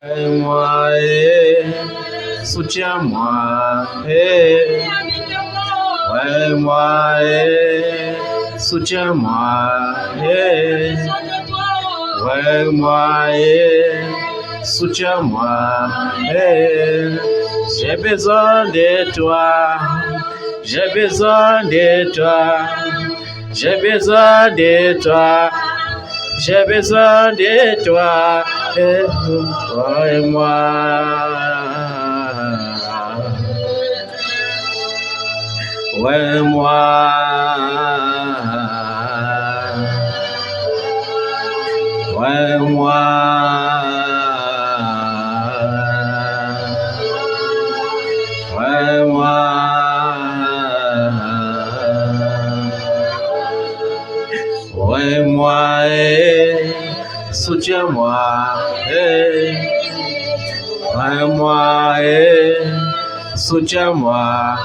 Moi, soutiens-moi, moi, soutiens-moi, moi, soutiens-moi, j'ai besoin de toi, j'ai besoin de toi, j'ai besoin de toi, j'ai besoin de toi, et moi. Ouais, moi. Ouais, moi. Ouais, moi. Ouais, moi. Soutiens-moi. Ouais, moi. Soutiens-moi.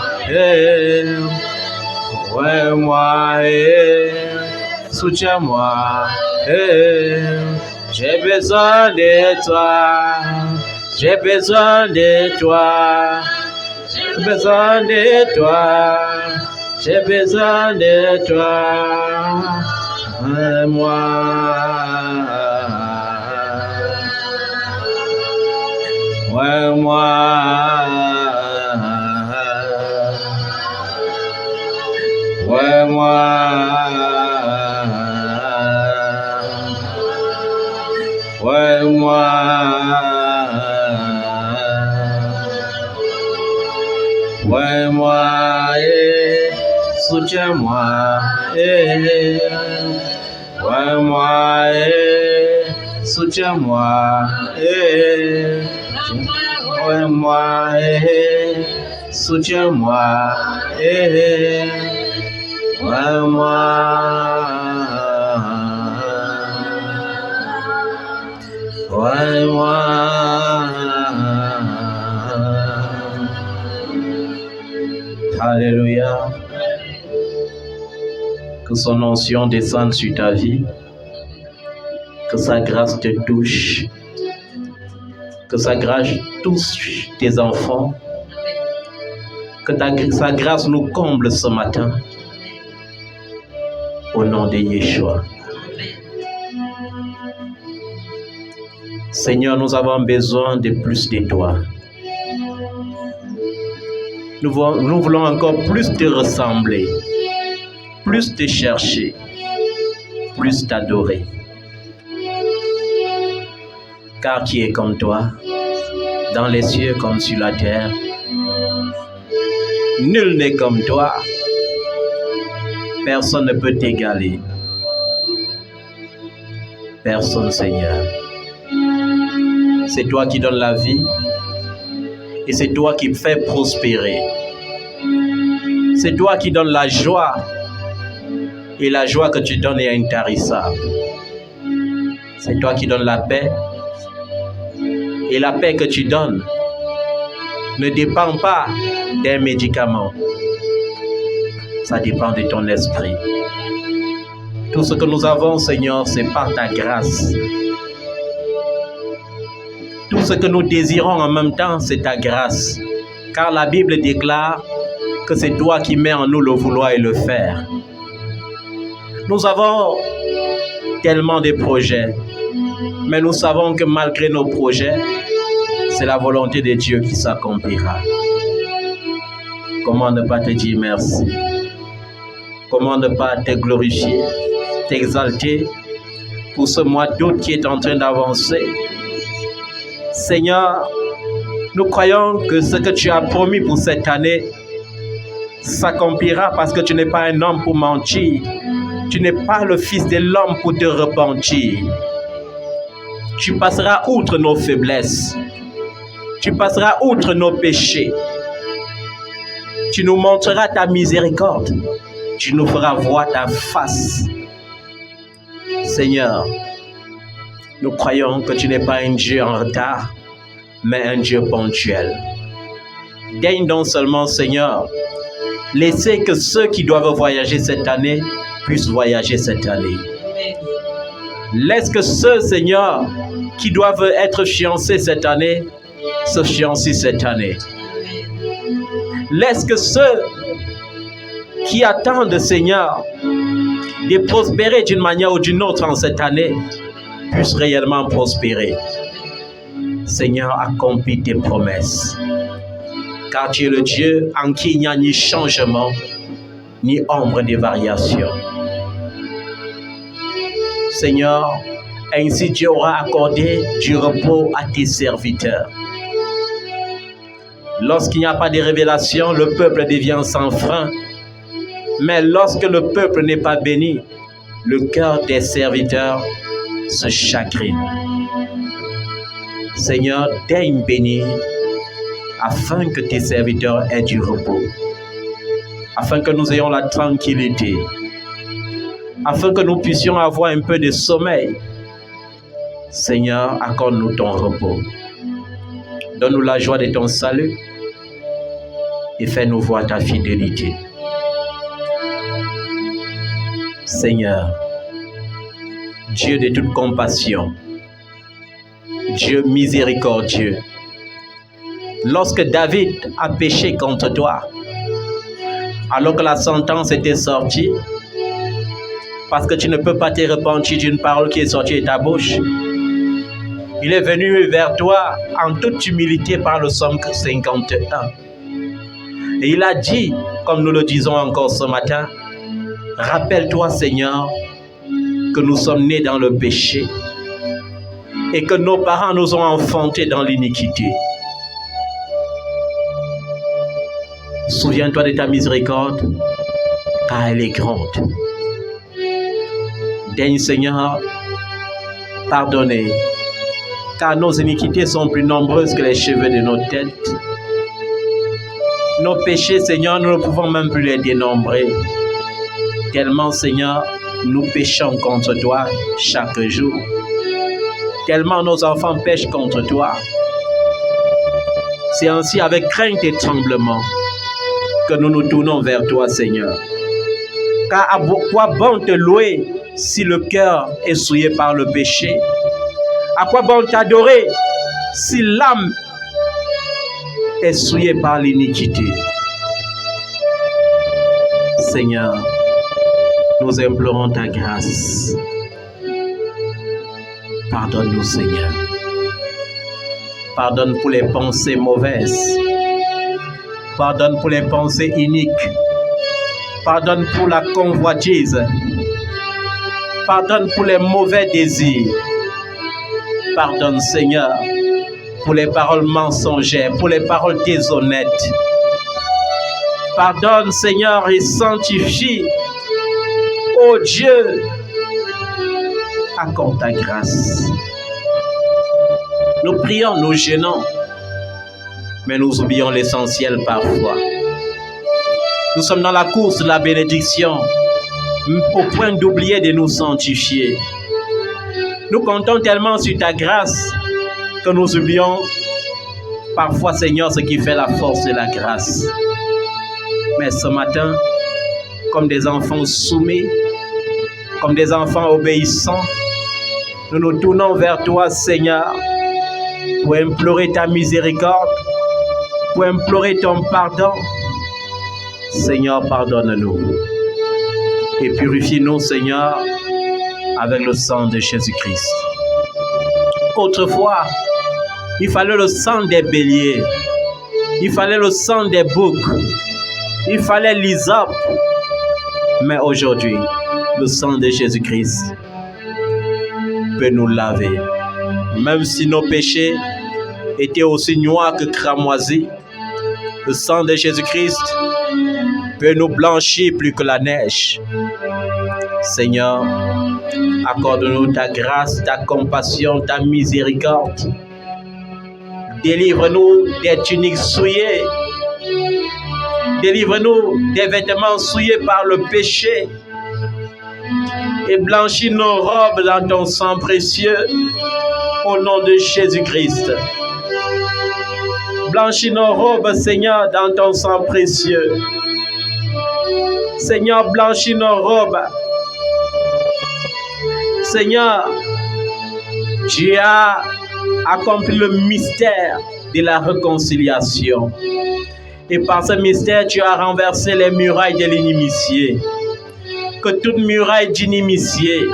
Ouais, moi, soutiens-moi, j'ai besoin de toi, j'ai besoin de toi, j'ai besoin de toi, j'ai besoin de toi, moi. Ouais, moi. Ouais, moi. Ouais, moi. Ouais, moi. Soutiens-moi. Ouais, moi. Soutiens-moi. Ouais, moi. Soutiens-moi. Ouais, moi. Ouais, moi. Alléluia. Que son onction descende sur ta vie. Que sa grâce te touche. Que sa grâce touche tes enfants. Que sa grâce nous comble ce matin. Au nom de Yeshua. Seigneur, nous avons besoin de plus de toi. Nous voulons encore plus te ressembler, plus te chercher, plus t'adorer. Car qui est comme toi, dans les cieux comme sur la terre? Nul n'est comme toi. Personne ne peut t'égaler. Personne, Seigneur. C'est toi qui donnes la vie et c'est toi qui fais prospérer. C'est toi qui donnes la joie et la joie que tu donnes est intarissable. C'est toi qui donnes la paix et la paix que tu donnes ne dépend pas d'un médicament. Ça dépend de ton esprit. Tout ce que nous avons, Seigneur, c'est par ta grâce. Tout ce que nous désirons en même temps, c'est ta grâce. Car la Bible déclare que c'est toi qui mets en nous le vouloir et le faire. Nous avons tellement de projets, mais nous savons que malgré nos projets, c'est la volonté de Dieu qui s'accomplira. Comment ne pas te dire merci? Comment ne pas te glorifier, t'exalter pour ce mois d'août qui est en train d'avancer? Seigneur, nous croyons que ce que tu as promis pour cette année s'accomplira parce que tu n'es pas un homme pour mentir. Tu n'es pas le fils de l'homme pour te repentir. Tu passeras outre nos faiblesses. Tu passeras outre nos péchés. Tu nous montreras ta miséricorde. Tu nous feras voir ta face. Seigneur, nous croyons que tu n'es pas un Dieu en retard, mais un Dieu ponctuel. Daigne donc seulement, Seigneur, laissez que ceux qui doivent voyager cette année puissent voyager cette année. Laisse que ceux, Seigneur, qui doivent être fiancés cette année, se fiancent cette année. Laisse que ceux qui attendent, Seigneur, de prospérer d'une manière ou d'une autre en cette année, puissent réellement prospérer. Seigneur, accomplis tes promesses. Car tu es le Dieu en qui il n'y a ni changement, ni ombre de variation. Seigneur, ainsi tu auras accordé du repos à tes serviteurs. Lorsqu'il n'y a pas de révélation, le peuple devient sans frein. Mais lorsque le peuple n'est pas béni, le cœur des serviteurs se chagrine. Seigneur, daigne bénir afin que tes serviteurs aient du repos, afin que nous ayons la tranquillité, afin que nous puissions avoir un peu de sommeil. Seigneur, accorde-nous ton repos. Donne-nous la joie de ton salut et fais-nous voir ta fidélité. Seigneur, Dieu de toute compassion, Dieu miséricordieux, lorsque David a péché contre toi, alors que la sentence était sortie, parce que tu ne peux pas te repentir d'une parole qui est sortie de ta bouche, il est venu vers toi en toute humilité par le psaume 51. Et il a dit, comme nous le disons encore ce matin, rappelle-toi, Seigneur, que nous sommes nés dans le péché et que nos parents nous ont enfantés dans l'iniquité. Souviens-toi de ta miséricorde, car elle est grande. Daigne, Seigneur, pardonner, car nos iniquités sont plus nombreuses que les cheveux de nos têtes. Nos péchés, Seigneur, nous ne pouvons même plus les dénombrer. Tellement, Seigneur, nous péchons contre toi chaque jour. Tellement nos enfants pêchent contre toi. C'est ainsi avec crainte et tremblement que nous nous tournons vers toi, Seigneur. Car à quoi bon te louer si le cœur est souillé par le péché? À quoi bon t'adorer si l'âme est souillée par l'iniquité? Seigneur, nous implorons ta grâce. Pardonne-nous, Seigneur. Pardonne pour les pensées mauvaises. Pardonne pour les pensées iniques. Pardonne pour la convoitise. Pardonne pour les mauvais désirs. Pardonne, Seigneur, pour les paroles mensongères, pour les paroles déshonnêtes. Pardonne, Seigneur, et sanctifie. Oh Dieu, accorde ta grâce. Nous prions, nous gênons, mais nous oublions l'essentiel parfois. Nous sommes dans la course de la bénédiction, au point d'oublier de nous sanctifier. Nous comptons tellement sur ta grâce que nous oublions parfois, Seigneur, ce qui fait la force de la grâce. Mais ce matin, comme des enfants soumis, comme des enfants obéissants, nous nous tournons vers toi, Seigneur, pour implorer ta miséricorde, pour implorer ton pardon. Seigneur, pardonne-nous et purifie-nous, Seigneur, avec le sang de Jésus-Christ. Autrefois, il fallait le sang des béliers, il fallait le sang des boucs, il fallait l'hysope. Mais aujourd'hui, le sang de Jésus-Christ peut nous laver. Même si nos péchés étaient aussi noirs que cramoisis, le sang de Jésus-Christ peut nous blanchir plus que la neige. Seigneur, accorde-nous ta grâce, ta compassion, ta miséricorde. Délivre-nous des tuniques souillées. Délivre-nous des vêtements souillés par le péché. Et blanchis nos robes dans ton sang précieux, au nom de Jésus-Christ. Blanchis nos robes, Seigneur, dans ton sang précieux. Seigneur, blanchis nos robes. Seigneur, tu as accompli le mystère de la réconciliation. Et par ce mystère, tu as renversé les murailles de l'inimitié. Que toute muraille d'inimitié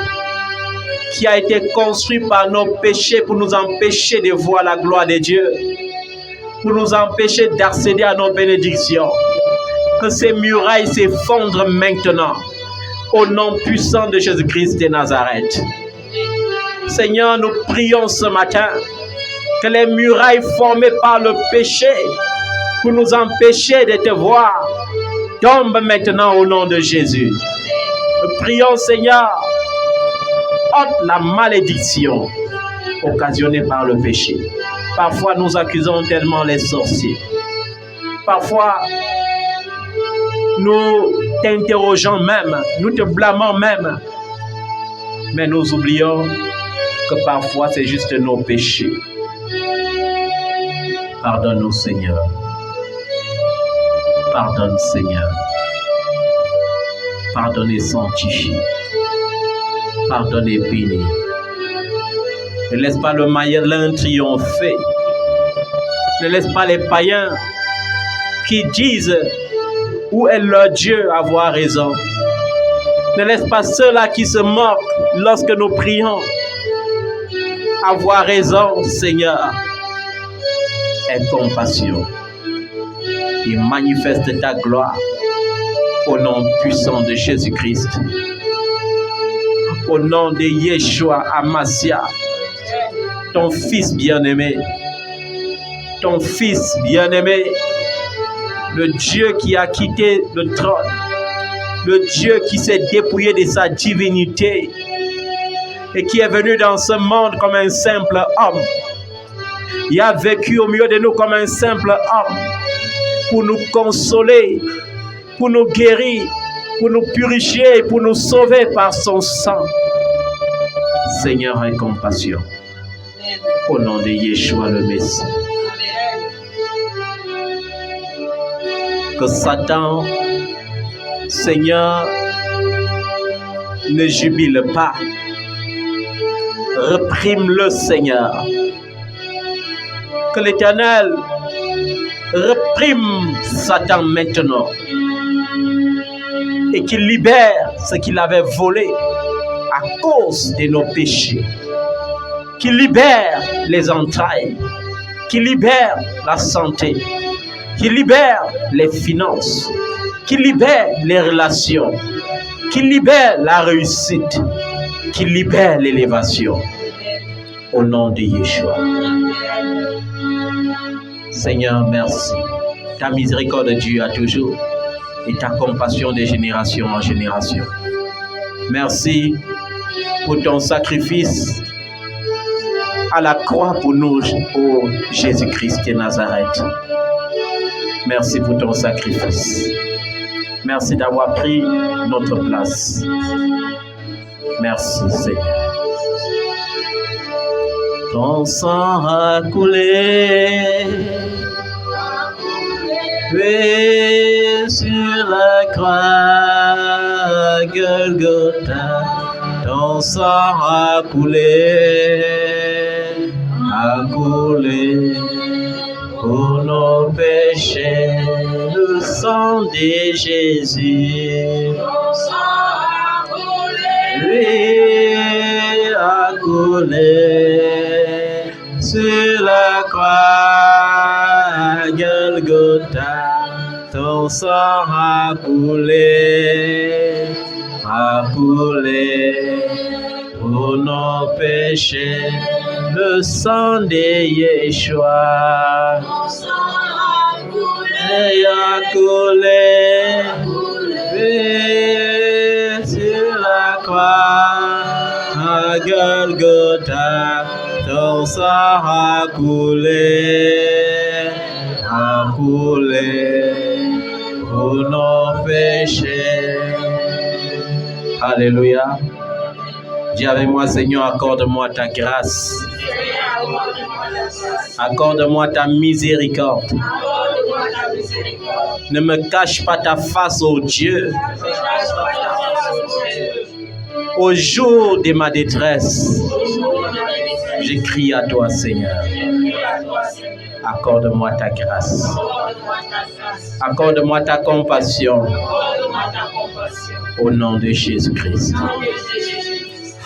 qui a été construite par nos péchés pour nous empêcher de voir la gloire de Dieu, pour nous empêcher d'accéder à nos bénédictions, que ces murailles s'effondrent maintenant au nom puissant de Jésus-Christ de Nazareth. Seigneur, nous prions ce matin que les murailles formées par le péché pour nous empêcher de te voir tombent maintenant au nom de Jésus. Nous prions, Seigneur, ôte la malédiction occasionnée par le péché. Parfois, nous accusons tellement les sorciers. Parfois, nous t'interrogeons même, nous te blâmons même. Mais nous oublions que parfois, c'est juste nos péchés. Pardonne-nous, Seigneur. Pardonne, Seigneur. Pardonne et sanctifie. Pardonne et bénis. Ne laisse pas le malin triompher. Ne laisse pas les païens qui disent où est leur Dieu avoir raison. Ne laisse pas ceux-là qui se moquent lorsque nous prions avoir raison, Seigneur. Aie compassion et manifeste ta gloire au nom puissant de Jésus-Christ. Au nom de Yeshua Amasia, ton fils bien-aimé, ton fils bien-aimé, le Dieu qui a quitté le trône, le Dieu qui s'est dépouillé de sa divinité et qui est venu dans ce monde comme un simple homme. Il a vécu au milieu de nous comme un simple homme pour nous consoler, pour nous guérir, pour nous purifier, pour nous sauver par son sang. Seigneur, aie compassion. Au nom de Yeshua le Messie. Que Satan, Seigneur, ne jubile pas. Réprime-le, Seigneur. Que l'Éternel réprime Satan maintenant et qu'il libère ce qu'il avait volé à cause de nos péchés. Qu'il libère les entrailles, qu'il libère la santé, qu'il libère les finances, qu'il libère les relations, qu'il libère la réussite, qu'il libère l'élévation. Au nom de Yeshua. Seigneur, merci. Ta miséricorde dure toujours et ta compassion de génération en génération. Merci pour ton sacrifice à la croix pour nous, ô Jésus-Christ de Nazareth. Merci pour ton sacrifice. Merci d'avoir pris notre place. Merci, Seigneur. Ton sang a coulé, sur la croix Golgotha. Ton sang a coulé pour nos péchés. Le sang de Jésus. Ton sang a coulé sur la croix Golgotha. Ton sang a coulé pour nos péchés. Le sang de Yeshua. Ton sang a coulé sur la croix à Golgotha. Ton sang a coulé pour nos péchés. Alléluia. Dis avec moi, Seigneur, accorde-moi ta grâce. Accorde-moi ta miséricorde. Ne me cache pas ta face, ô Dieu. Au jour de ma détresse, je crie à toi, Seigneur. Accorde-moi ta grâce. Accorde-moi ta compassion. Au nom de Jésus-Christ.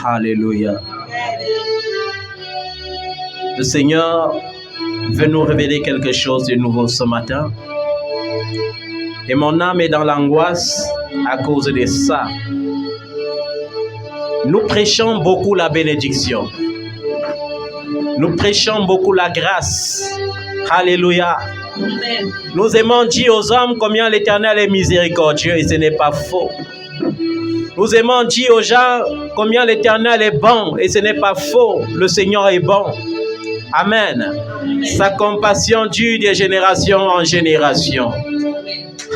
Alléluia. Le Seigneur veut nous révéler quelque chose de nouveau ce matin. Et mon âme est dans l'angoisse à cause de ça. Nous prêchons beaucoup la bénédiction. Nous prêchons beaucoup la grâce. Alléluia. Amen. Nous aimons dire aux hommes combien l'Éternel est miséricordieux et ce n'est pas faux. Nous aimons dire aux gens combien l'Éternel est bon et ce n'est pas faux. Le Seigneur est bon. Amen. Amen. Sa compassion dure de génération en génération.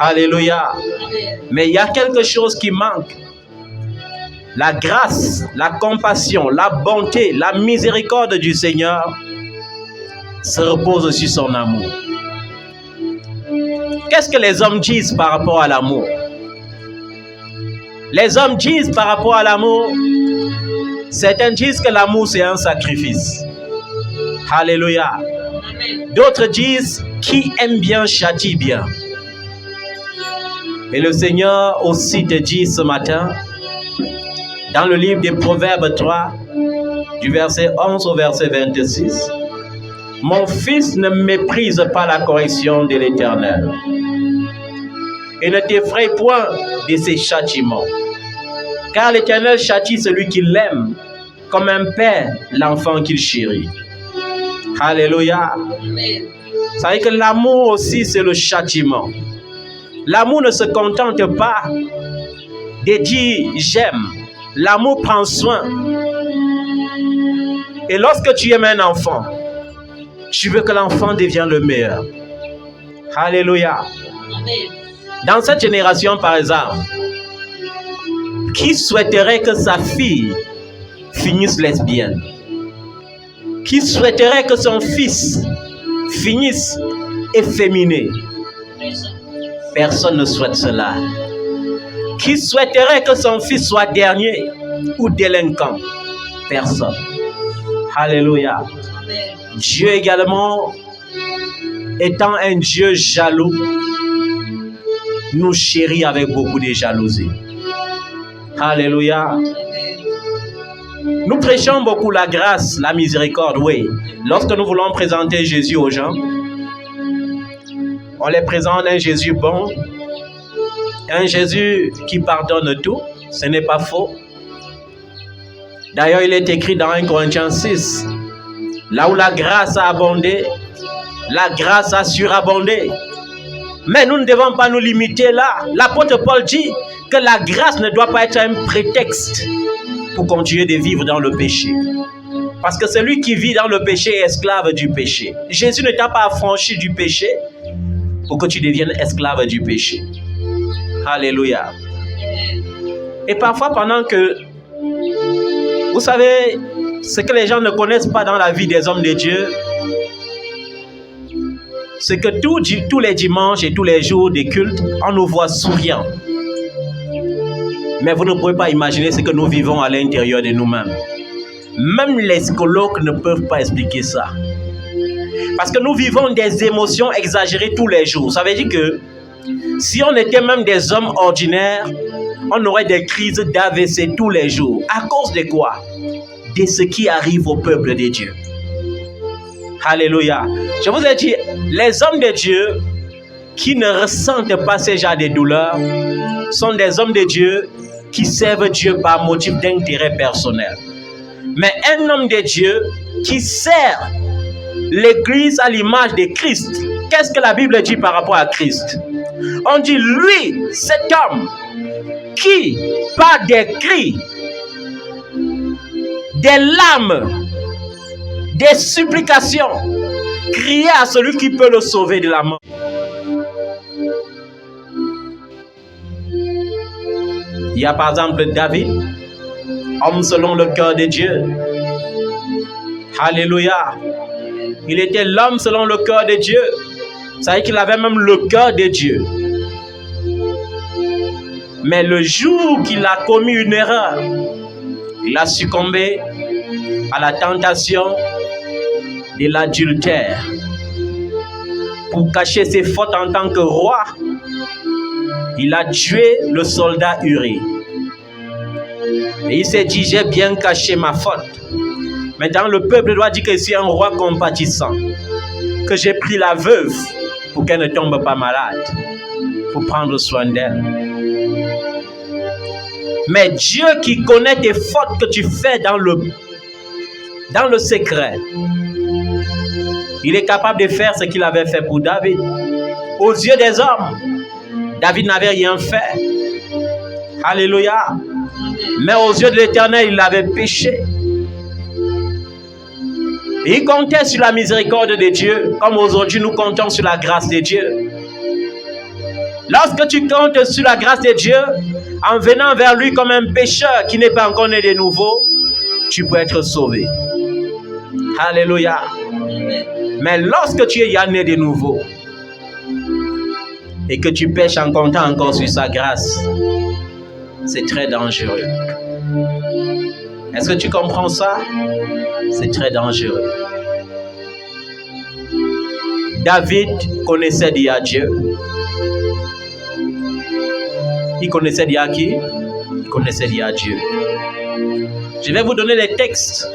Alléluia. Amen. Mais il y a quelque chose qui manque. La grâce, la compassion, la bonté, la miséricorde du Seigneur se repose sur son amour. Qu'est-ce que les hommes disent par rapport à l'amour? Les hommes disent par rapport à l'amour, certains disent que l'amour c'est un sacrifice. Alléluia. D'autres disent, qui aime bien châtie bien. Et le Seigneur aussi te dit ce matin, dans le livre des Proverbes 3, du verset 11 au verset 26, « Mon fils, ne méprise pas la correction de l'Éternel, et ne t'effraie point de ses châtiments, car l'Éternel châtie celui qui l'aime, comme un père l'enfant qu'il chérit. » Alléluia. Ça veut dire que l'amour aussi, c'est le châtiment. L'amour ne se contente pas de dire « j'aime ». L'amour prend soin. Et lorsque tu aimes un enfant, tu veux que l'enfant devienne le meilleur. Alléluia. Dans cette génération, par exemple, qui souhaiterait que sa fille finisse lesbienne? Qui souhaiterait que son fils finisse efféminé? Personne ne souhaite cela. Qui souhaiterait que son fils soit dernier ou délinquant? Personne. Alléluia. Dieu également, étant un Dieu jaloux, nous chérit avec beaucoup de jalousie. Alléluia. Nous prêchons beaucoup la grâce, la miséricorde, oui. Lorsque nous voulons présenter Jésus aux gens, on les présente un Jésus bon, un Jésus qui pardonne tout, ce n'est pas faux. D'ailleurs, il est écrit dans 1 Corinthiens 6, là où la grâce a abondé, la grâce a surabondé. Mais nous ne devons pas nous limiter là. L'apôtre Paul dit que la grâce ne doit pas être un prétexte pour continuer de vivre dans le péché. Parce que celui qui vit dans le péché est esclave du péché. Jésus ne t'a pas affranchi du péché pour que tu deviennes esclave du péché. Alléluia. Et parfois, pendant que, vous savez, ce que les gens ne connaissent pas dans la vie des hommes de Dieu, c'est que tous les dimanches et tous les jours de culte, on nous voit souriants. Mais vous ne pouvez pas imaginer ce que nous vivons à l'intérieur de nous-mêmes. Même les psychologues ne peuvent pas expliquer ça. Parce que nous vivons des émotions exagérées tous les jours. Ça veut dire que si on était même des hommes ordinaires, on aurait des crises d'AVC tous les jours. À cause de quoi? De ce qui arrive au peuple de Dieu. Alléluia. Je vous ai dit, les hommes de Dieu qui ne ressentent pas ce genre de douleurs sont des hommes de Dieu qui servent Dieu par motif d'intérêt personnel. Mais un homme de Dieu qui sert l'Église à l'image de Christ, qu'est-ce que la Bible dit par rapport à Christ? On dit, lui, cet homme, qui, par des cris, des larmes, des supplications, criait à celui qui peut le sauver de la mort. Il y a par exemple David, homme selon le cœur de Dieu. Alléluia. Il était l'homme selon le cœur de Dieu. Ça veut dire qu'il avait même le cœur de Dieu. Mais le jour qu'il a commis une erreur, Il a succombé à la tentation de l'adultère. Pour cacher ses fautes en tant que roi, il a tué le soldat Uri. Et il s'est dit, j'ai bien caché ma faute. Maintenant, le peuple doit dire que je suis un roi compatissant, que j'ai pris la veuve pour qu'elle ne tombe pas malade, pour prendre soin d'elle. Mais Dieu qui connaît tes fautes que tu fais dans le secret, il est capable de faire ce qu'il avait fait pour David. Aux yeux des hommes, David n'avait rien fait. Alléluia. Mais aux yeux de l'Éternel, il avait péché. Et il comptait sur la miséricorde de Dieu, comme aujourd'hui nous comptons sur la grâce de Dieu. Lorsque tu comptes sur la grâce de Dieu, en venant vers lui comme un pécheur qui n'est pas encore né de nouveau, tu peux être sauvé. Alléluia. Mais lorsque tu es né de nouveau et que tu pêches en comptant encore sur sa grâce, c'est très dangereux. Est-ce que tu comprends ça? C'est très dangereux. David connaissait déjà Dieu. Il connaissait déjà qui? Il connaissait déjà Dieu. Je vais vous donner les textes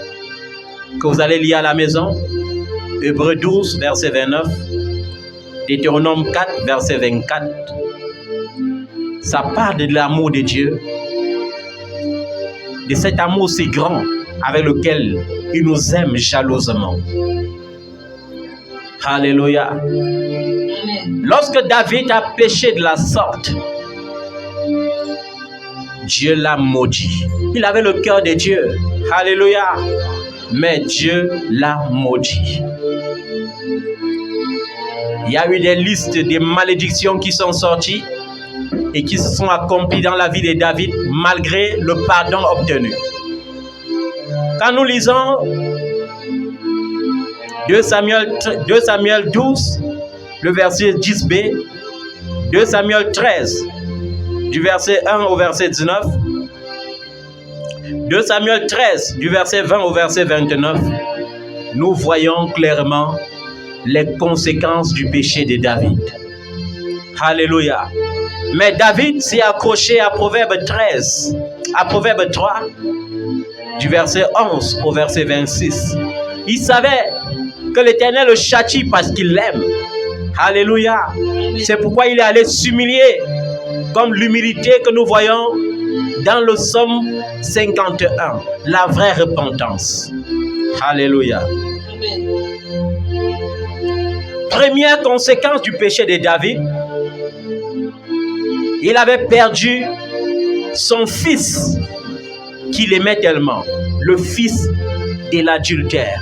que vous allez lire à la maison. Hébreux 12, verset 29. Deutéronome 4, verset 24. Ça parle de l'amour de Dieu. De cet amour si grand avec lequel il nous aime jalousement. Alléluia. Lorsque David a péché de la sorte, Dieu l'a maudit. Il avait le cœur de Dieu. Alléluia. Mais Dieu l'a maudit. Il y a eu des listes de malédictions qui sont sorties et qui se sont accomplies dans la vie de David malgré le pardon obtenu. Quand nous lisons 2 Samuel 12, le verset 10b, 2 Samuel 13, du verset 1 au verset 19, 2 Samuel 13, du verset 20 au verset 29, nous voyons clairement les conséquences du péché de David. Alléluia. Mais David s'est accroché à Proverbe 13, à Proverbe 3, du verset 11 au verset 26. Il savait que l'Éternel le châtie parce qu'il l'aime. Alléluia. C'est pourquoi il est allé s'humilier, comme l'humilité que nous voyons dans le psaume 51, la vraie repentance. Alléluia. Première conséquence du péché de David, il avait perdu son fils qu'il aimait tellement, le fils de l'adultère,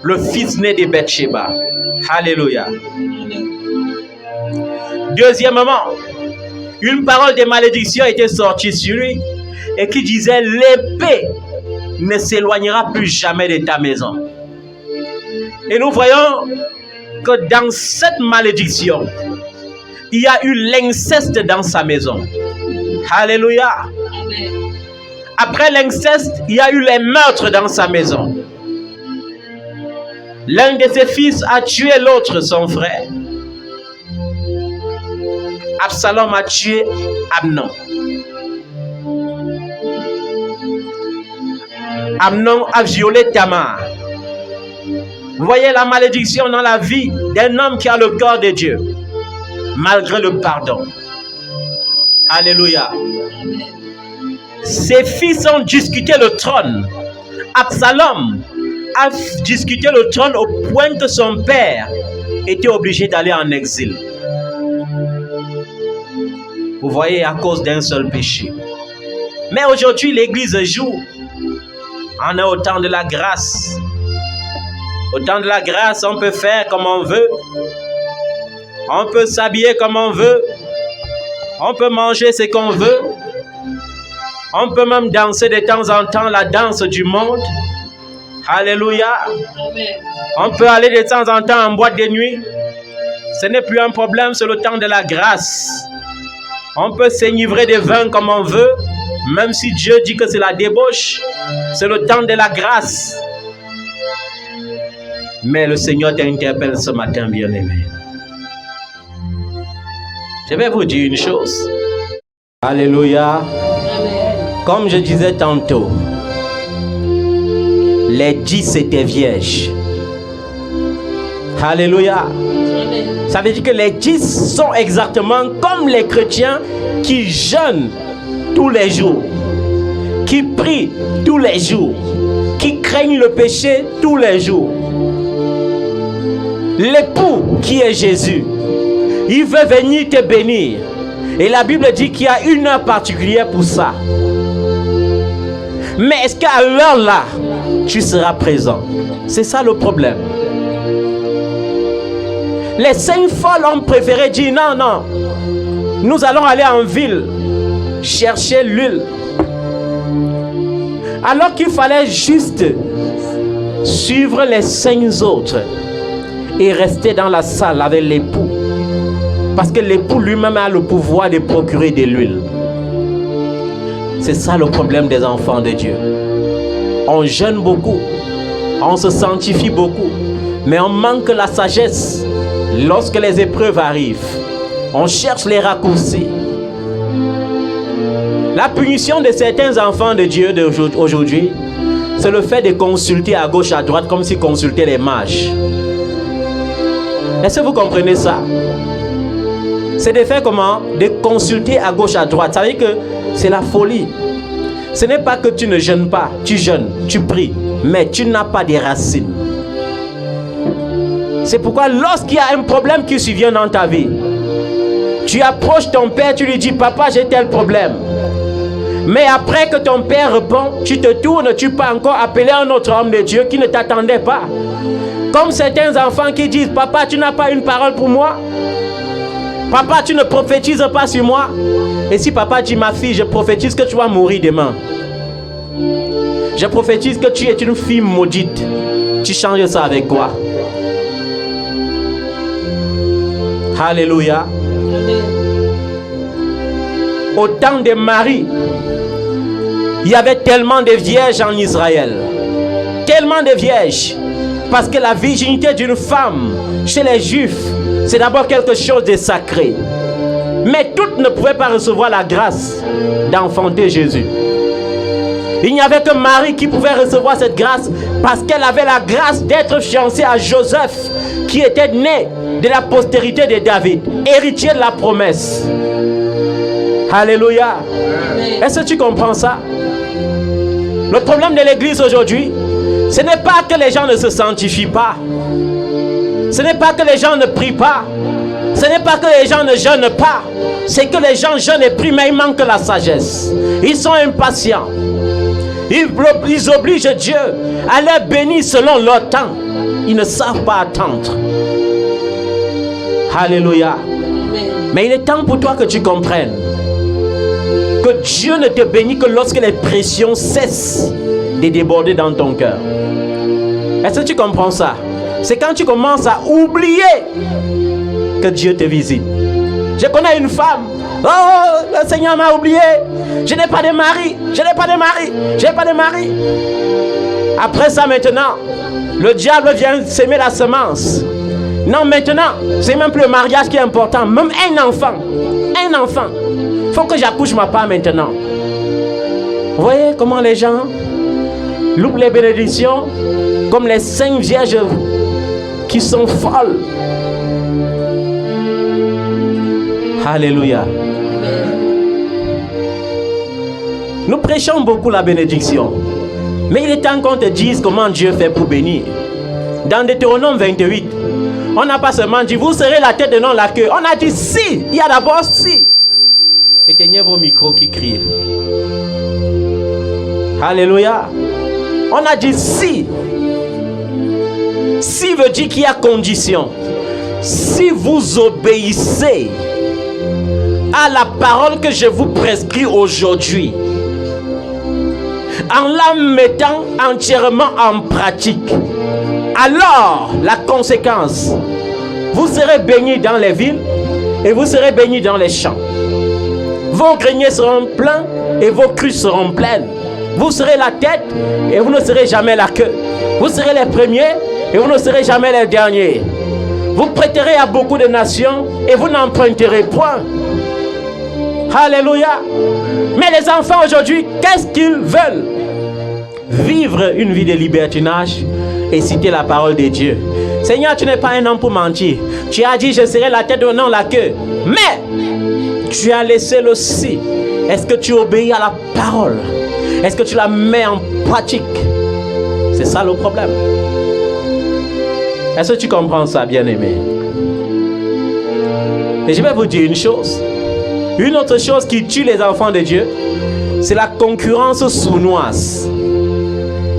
le fils né de Bathsheba. Alléluia. Deuxièmement, une parole de malédiction était sortie sur lui et qui disait: l'épée ne s'éloignera plus jamais de ta maison. Et nous voyons que dans cette malédiction, il y a eu l'inceste dans sa maison. Alléluia. Après l'inceste, il y a eu les meurtres dans sa maison. L'un de ses fils a tué l'autre, son frère. Absalom a tué Amnon. Amnon a violé Tamar. Vous voyez la malédiction dans la vie d'un homme qui a le cœur de Dieu, malgré le pardon. Alléluia. Ses fils ont discuté le trône. Absalom a discuté le trône au point que son père était obligé d'aller en exil. Vous voyez, à cause d'un seul péché. Mais aujourd'hui, l'Église joue. On est au temps de la grâce. Au temps de la grâce, on peut faire comme on veut. On peut s'habiller comme on veut. On peut manger ce qu'on veut. On peut même danser de temps en temps la danse du monde. Alléluia. On peut aller de temps en temps en boîte de nuit. Ce n'est plus un problème, c'est le temps de la grâce. On peut s'enivrer de vin comme on veut. Même si Dieu dit que c'est la débauche, c'est le temps de la grâce. Mais le Seigneur t'interpelle ce matin, bien-aimé. Je vais vous dire une chose. Alléluia. Comme je disais tantôt, les 10 étaient vierges. Alléluia. Ça veut dire que les 10 sont exactement comme les chrétiens qui jeûnent tous les jours, qui prient tous les jours, qui craignent le péché tous les jours. L'époux qui est Jésus, il veut venir te bénir. Et la Bible dit qu'il y a une heure particulière pour ça. Mais est-ce qu'à l'heure là, tu seras présent? C'est ça le problème. Les 5 folles ont préféré dire non, non. Nous allons aller en ville chercher l'huile. Alors qu'il fallait juste suivre les 5 autres et rester dans la salle avec l'époux. Parce que l'époux lui-même a le pouvoir de procurer de l'huile. C'est ça le problème des enfants de Dieu. On jeûne beaucoup, on se sanctifie beaucoup, mais on manque la sagesse. Lorsque les épreuves arrivent, on cherche les raccourcis. La punition de certains enfants de Dieu d'aujourd'hui, c'est le fait de consulter à gauche, à droite, comme si consultaient les mages. Est-ce que vous comprenez ça? C'est de faire comment? De consulter à gauche, à droite. Ça veut dire que c'est la folie. Ce n'est pas que tu ne jeûnes pas, tu jeûnes, tu pries, mais tu n'as pas de racines. C'est pourquoi lorsqu'il y a un problème qui survient dans ta vie, tu approches ton père, tu lui dis, papa, j'ai tel problème. Mais après que ton père répond, tu te tournes, tu peux encore appeler un autre homme de Dieu qui ne t'attendait pas. Comme certains enfants qui disent, papa, tu n'as pas une parole pour moi? Papa, tu ne prophétises pas sur moi? Et si papa dit, ma fille, je prophétise que tu vas mourir demain. Je prophétise que tu es une fille maudite. Tu changes ça avec quoi? Alléluia. Au temps de Marie, il y avait tellement de vierges en Israël. Tellement de vierges. Parce que la virginité d'une femme, chez les Juifs, c'est d'abord quelque chose de sacré. Mais toutes ne pouvaient pas recevoir la grâce d'enfanter Jésus. Il n'y avait que Marie qui pouvait recevoir cette grâce parce qu'elle avait la grâce d'être fiancée à Joseph, qui était né de la postérité de David, héritier de la promesse. Alléluia. Est-ce que tu comprends ça? Le problème de l'église aujourd'hui, ce n'est pas que les gens ne se sanctifient pas. Ce n'est pas que les gens ne prient pas. Ce n'est pas que les gens ne jeûnent pas. C'est que les gens jeûnent et prient, mais il manque la sagesse. Ils sont impatients. Ils obligent Dieu à les bénir selon leur temps. Ils ne savent pas attendre. Alléluia. Mais il est temps pour toi que tu comprennes que Dieu ne te bénit que lorsque les pressions cessent de déborder dans ton cœur. Est-ce que tu comprends ça? C'est quand tu commences à oublier que Dieu te visite. Je connais une femme. Oh, le Seigneur m'a oublié. Je n'ai pas de mari. Je n'ai pas de mari. Je n'ai pas de mari. Après ça, maintenant, le diable vient s'aimer la semence. Non, maintenant, c'est même plus le mariage qui est important. Même un enfant. Un enfant. Il faut que j'accouche ma part maintenant. Vous voyez comment les gens loupent les bénédictions comme les 5 vierges qui sont folles. Alléluia. Nous prêchons beaucoup la bénédiction. Mais il est temps qu'on te dise comment Dieu fait pour bénir. Dans Deutéronome 28, on n'a pas seulement dit vous serez la tête et non la queue. On a dit si. Il y a d'abord si. Éteignez vos micros qui crient. Alléluia. On a dit si. Si veut dire qu'il y a condition. Si vous obéissez à la parole que je vous prescris aujourd'hui, en la mettant entièrement en pratique, alors la conséquence, vous serez bénis dans les villes et vous serez bénis dans les champs. Vos greniers seront pleins et vos cruches seront pleines. Vous serez la tête et vous ne serez jamais la queue. Vous serez les premiers et vous ne serez jamais les derniers. Vous prêterez à beaucoup de nations et vous n'emprunterez point. Alléluia. Mais les enfants aujourd'hui, qu'est-ce qu'ils veulent? Vivre une vie de libertinage et citer la parole de Dieu. Seigneur, tu n'es pas un homme pour mentir. Tu as dit, je serai la tête et non la queue. Mais tu as laissé le si. Est-ce que tu obéis à la parole? Est-ce que tu la mets en pratique? C'est ça le problème. Est-ce que tu comprends ça, bien-aimé? Et je vais vous dire une chose. Une autre chose qui tue les enfants de Dieu, c'est la concurrence sournoise.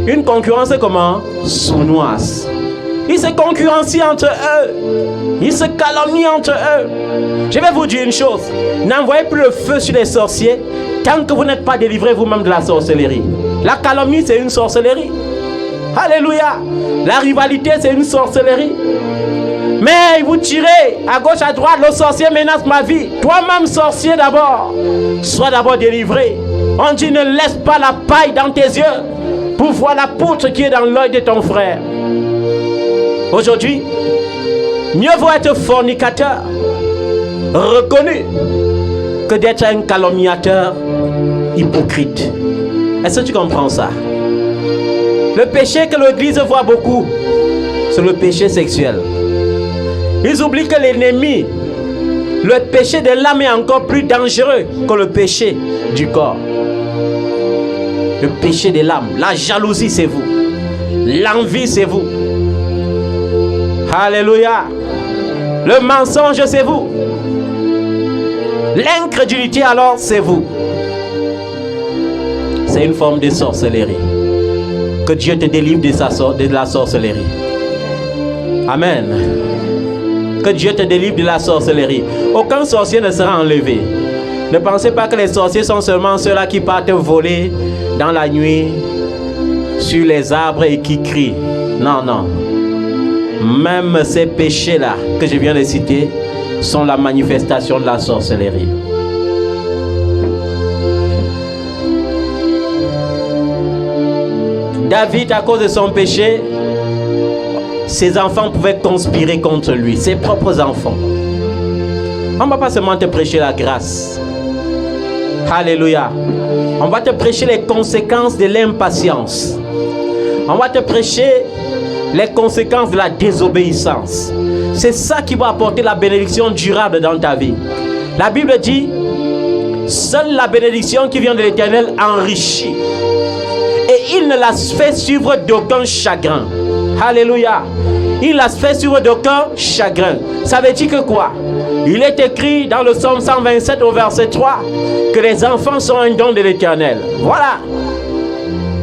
Une concurrence comment? Sournoise. Ils se concurrencient entre eux. Ils se calomnient entre eux. Je vais vous dire une chose. N'envoyez plus le feu sur les sorciers tant que vous n'êtes pas délivré vous-même de la sorcellerie. La calomnie, c'est une sorcellerie. Alléluia. La rivalité, c'est une sorcellerie. Mais vous tirez à gauche, à droite, le sorcier menace ma vie. Toi-même, sorcier d'abord. Sois d'abord délivré. On dit ne laisse pas la paille dans tes yeux pour voir la poutre qui est dans l'œil de ton frère. Aujourd'hui, mieux vaut être fornicateur, reconnu, que d'être un calomniateur hypocrite. Est-ce que tu comprends ça? Le péché que l'Église voit beaucoup, c'est le péché sexuel. Ils oublient que l'ennemi, le péché de l'âme est encore plus dangereux que le péché du corps. Le péché de l'âme, la jalousie, c'est vous. L'envie, c'est vous. Alléluia. Le mensonge, c'est vous. L'incrédulité, alors, c'est vous. C'est une forme de sorcellerie. Que Dieu te délivre de la sorcellerie. Amen. Que Dieu te délivre de la sorcellerie. Aucun sorcier ne sera enlevé. Ne pensez pas que les sorciers sont seulement ceux-là qui partent voler dans la nuit sur les arbres et qui crient. Non, non. Même ces péchés-là que je viens de citer sont la manifestation de la sorcellerie. David, à cause de son péché, ses enfants pouvaient conspirer contre lui, ses propres enfants. On ne va pas seulement te prêcher la grâce. Alléluia. On va te prêcher les conséquences de l'impatience. On va te prêcher les conséquences de la désobéissance. C'est ça qui va apporter la bénédiction durable dans ta vie. La Bible dit, seule la bénédiction qui vient de l'Éternel enrichit. Et il ne la fait suivre d'aucun chagrin. Alléluia. Il la fait suivre d'aucun chagrin. Ça veut dire que quoi? Il est écrit dans le psaume 127 au verset 3 que les enfants sont un don de l'Éternel. Voilà.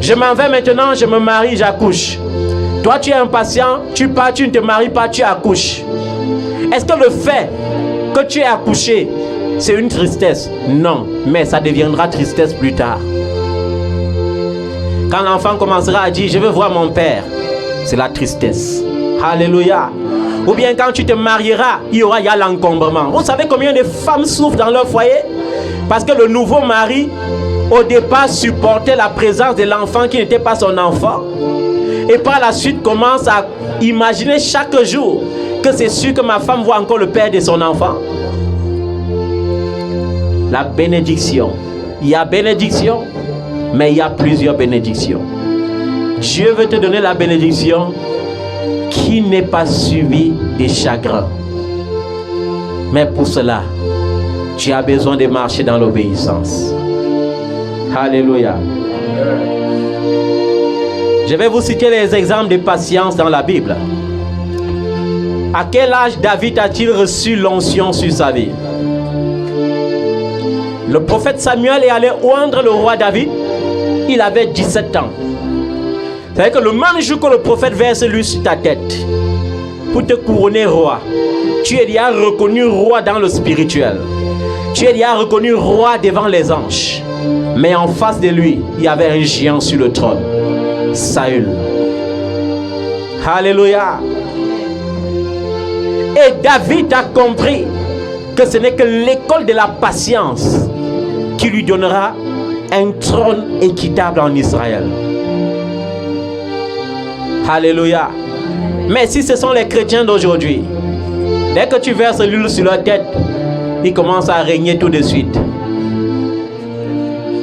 Je m'en vais maintenant, je me marie, j'accouche. Toi, tu es impatient, tu pars, tu ne te maries pas, tu accouches. Est-ce que le fait que tu aies accouché, c'est une tristesse? Non, mais ça deviendra tristesse plus tard. Quand l'enfant commencera à dire, je veux voir mon père, c'est la tristesse. Alléluia. Ou bien quand tu te marieras, il y a l'encombrement. Vous savez combien de femmes souffrent dans leur foyer? Parce que le nouveau mari, au départ, supportait la présence de l'enfant qui n'était pas son enfant. Et par la suite, commence à imaginer chaque jour que c'est sûr que ma femme voit encore le père de son enfant. La bénédiction. Il y a bénédiction, mais il y a plusieurs bénédictions. Dieu veut te donner la bénédiction qui n'est pas suivie des chagrins. Mais pour cela, tu as besoin de marcher dans l'obéissance. Alléluia. Je vais vous citer les exemples de patience dans la Bible. À quel âge David a-t-il reçu l'onction sur sa vie? Le prophète Samuel est allé oindre le roi David. Il avait 17 ans. C'est-à-dire que le même jour que le prophète verse l'huile sur ta tête pour te couronner roi, tu es déjà reconnu roi dans le spirituel. Tu es déjà reconnu roi devant les anges. Mais en face de lui, il y avait un géant sur le trône. Saül. Alléluia. Et David a compris que ce n'est que l'école de la patience qui lui donnera un trône équitable en Israël. Alléluia. Mais si ce sont les chrétiens d'aujourd'hui, dès que tu verses l'huile sur leur tête, ils commencent à régner tout de suite.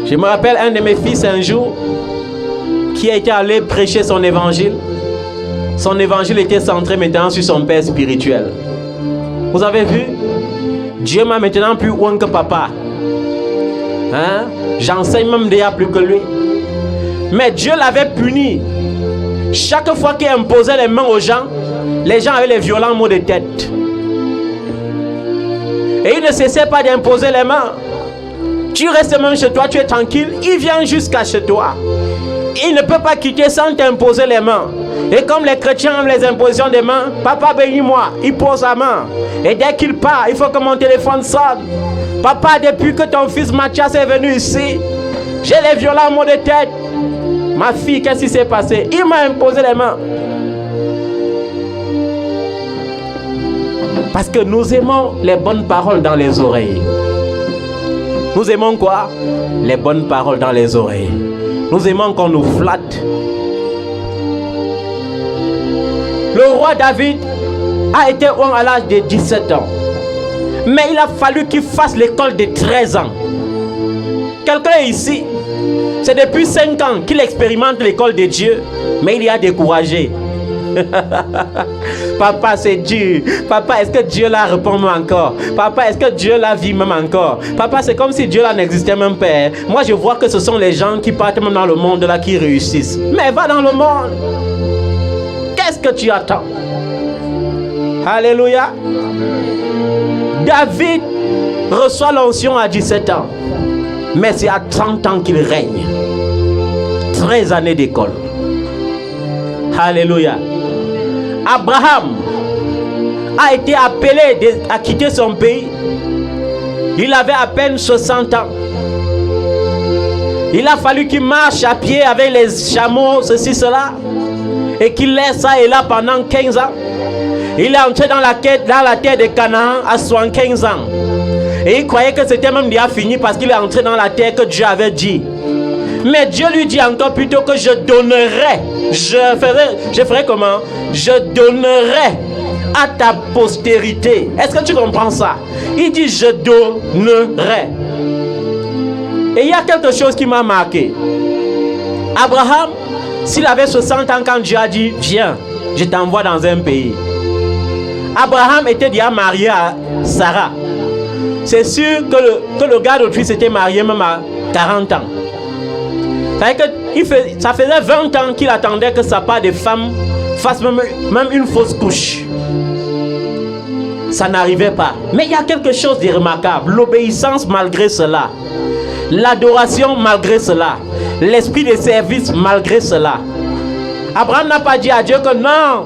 Je me rappelle un de mes fils un jour qui a été allé prêcher son évangile. Son évangile était centré maintenant sur son père spirituel. Vous avez vu? Dieu m'a maintenant plus loin que papa. Hein? J'enseigne même déjà plus que lui. Mais Dieu l'avait puni. Chaque fois qu'il imposait les mains aux gens avaient les violents maux de tête. Et il ne cessait pas d'imposer les mains. Tu restes même chez toi, tu es tranquille. Il vient jusqu'à chez toi. Il ne peut pas quitter sans t'imposer les mains. Et comme les chrétiens ont les impositions des mains, papa bénis-moi, il pose la main. Et dès qu'il part, il faut que mon téléphone sonne. Papa, depuis que ton fils Mathias est venu ici, j'ai les violents maux de tête. Ma fille, qu'est-ce qui s'est passé? Il m'a imposé les mains. Parce que nous aimons les bonnes paroles dans les oreilles. Nous aimons quoi? Les bonnes paroles dans les oreilles. Nous aimons qu'on nous flatte. Le roi David a été homme à l'âge de 17 ans. Mais il a fallu qu'il fasse l'école de 13 ans. Quelqu'un ici, c'est depuis 5 ans qu'il expérimente l'école de Dieu, mais il y a découragé. Papa, c'est dur. Papa, est-ce que Dieu là répond même encore? Papa, est-ce que Dieu là vit même encore? Papa, c'est comme si Dieu là n'existait même pas. Moi, je vois que ce sont les gens qui partent même dans le monde là qui réussissent. Mais va dans le monde. Qu'est-ce que tu attends? Alléluia. David reçoit l'onction à 17 ans. Mais c'est à 30 ans qu'il règne. 13 années d'école. Alléluia. Abraham a été appelé à quitter son pays. Il avait à peine 60 ans. Il a fallu qu'il marche à pied avec les chameaux, ceci, cela. Et qu'il laisse ça et là pendant 15 ans. Il est entré dans la terre de Canaan à 75 ans. Et il croyait que c'était même déjà fini parce qu'il est entré dans la terre que Dieu avait dit. Mais Dieu lui dit encore plutôt que je donnerai. Je ferai comment? Je donnerai à ta postérité. Est-ce que tu comprends ça? Il dit je donnerai. Et il y a quelque chose qui m'a marqué. Abraham, s'il avait 60 ans quand Dieu a dit viens, je t'envoie dans un pays. Abraham était déjà marié à Sarah. C'est sûr que le gars d'autrui s'était marié même à 40 ans. Ça faisait 20 ans qu'il attendait que sa part de femme fasse même une fausse couche. Ça n'arrivait pas. Mais il y a quelque chose de remarquable. L'obéissance malgré cela. L'adoration malgré cela. L'esprit de service malgré cela. Abraham n'a pas dit à Dieu que non,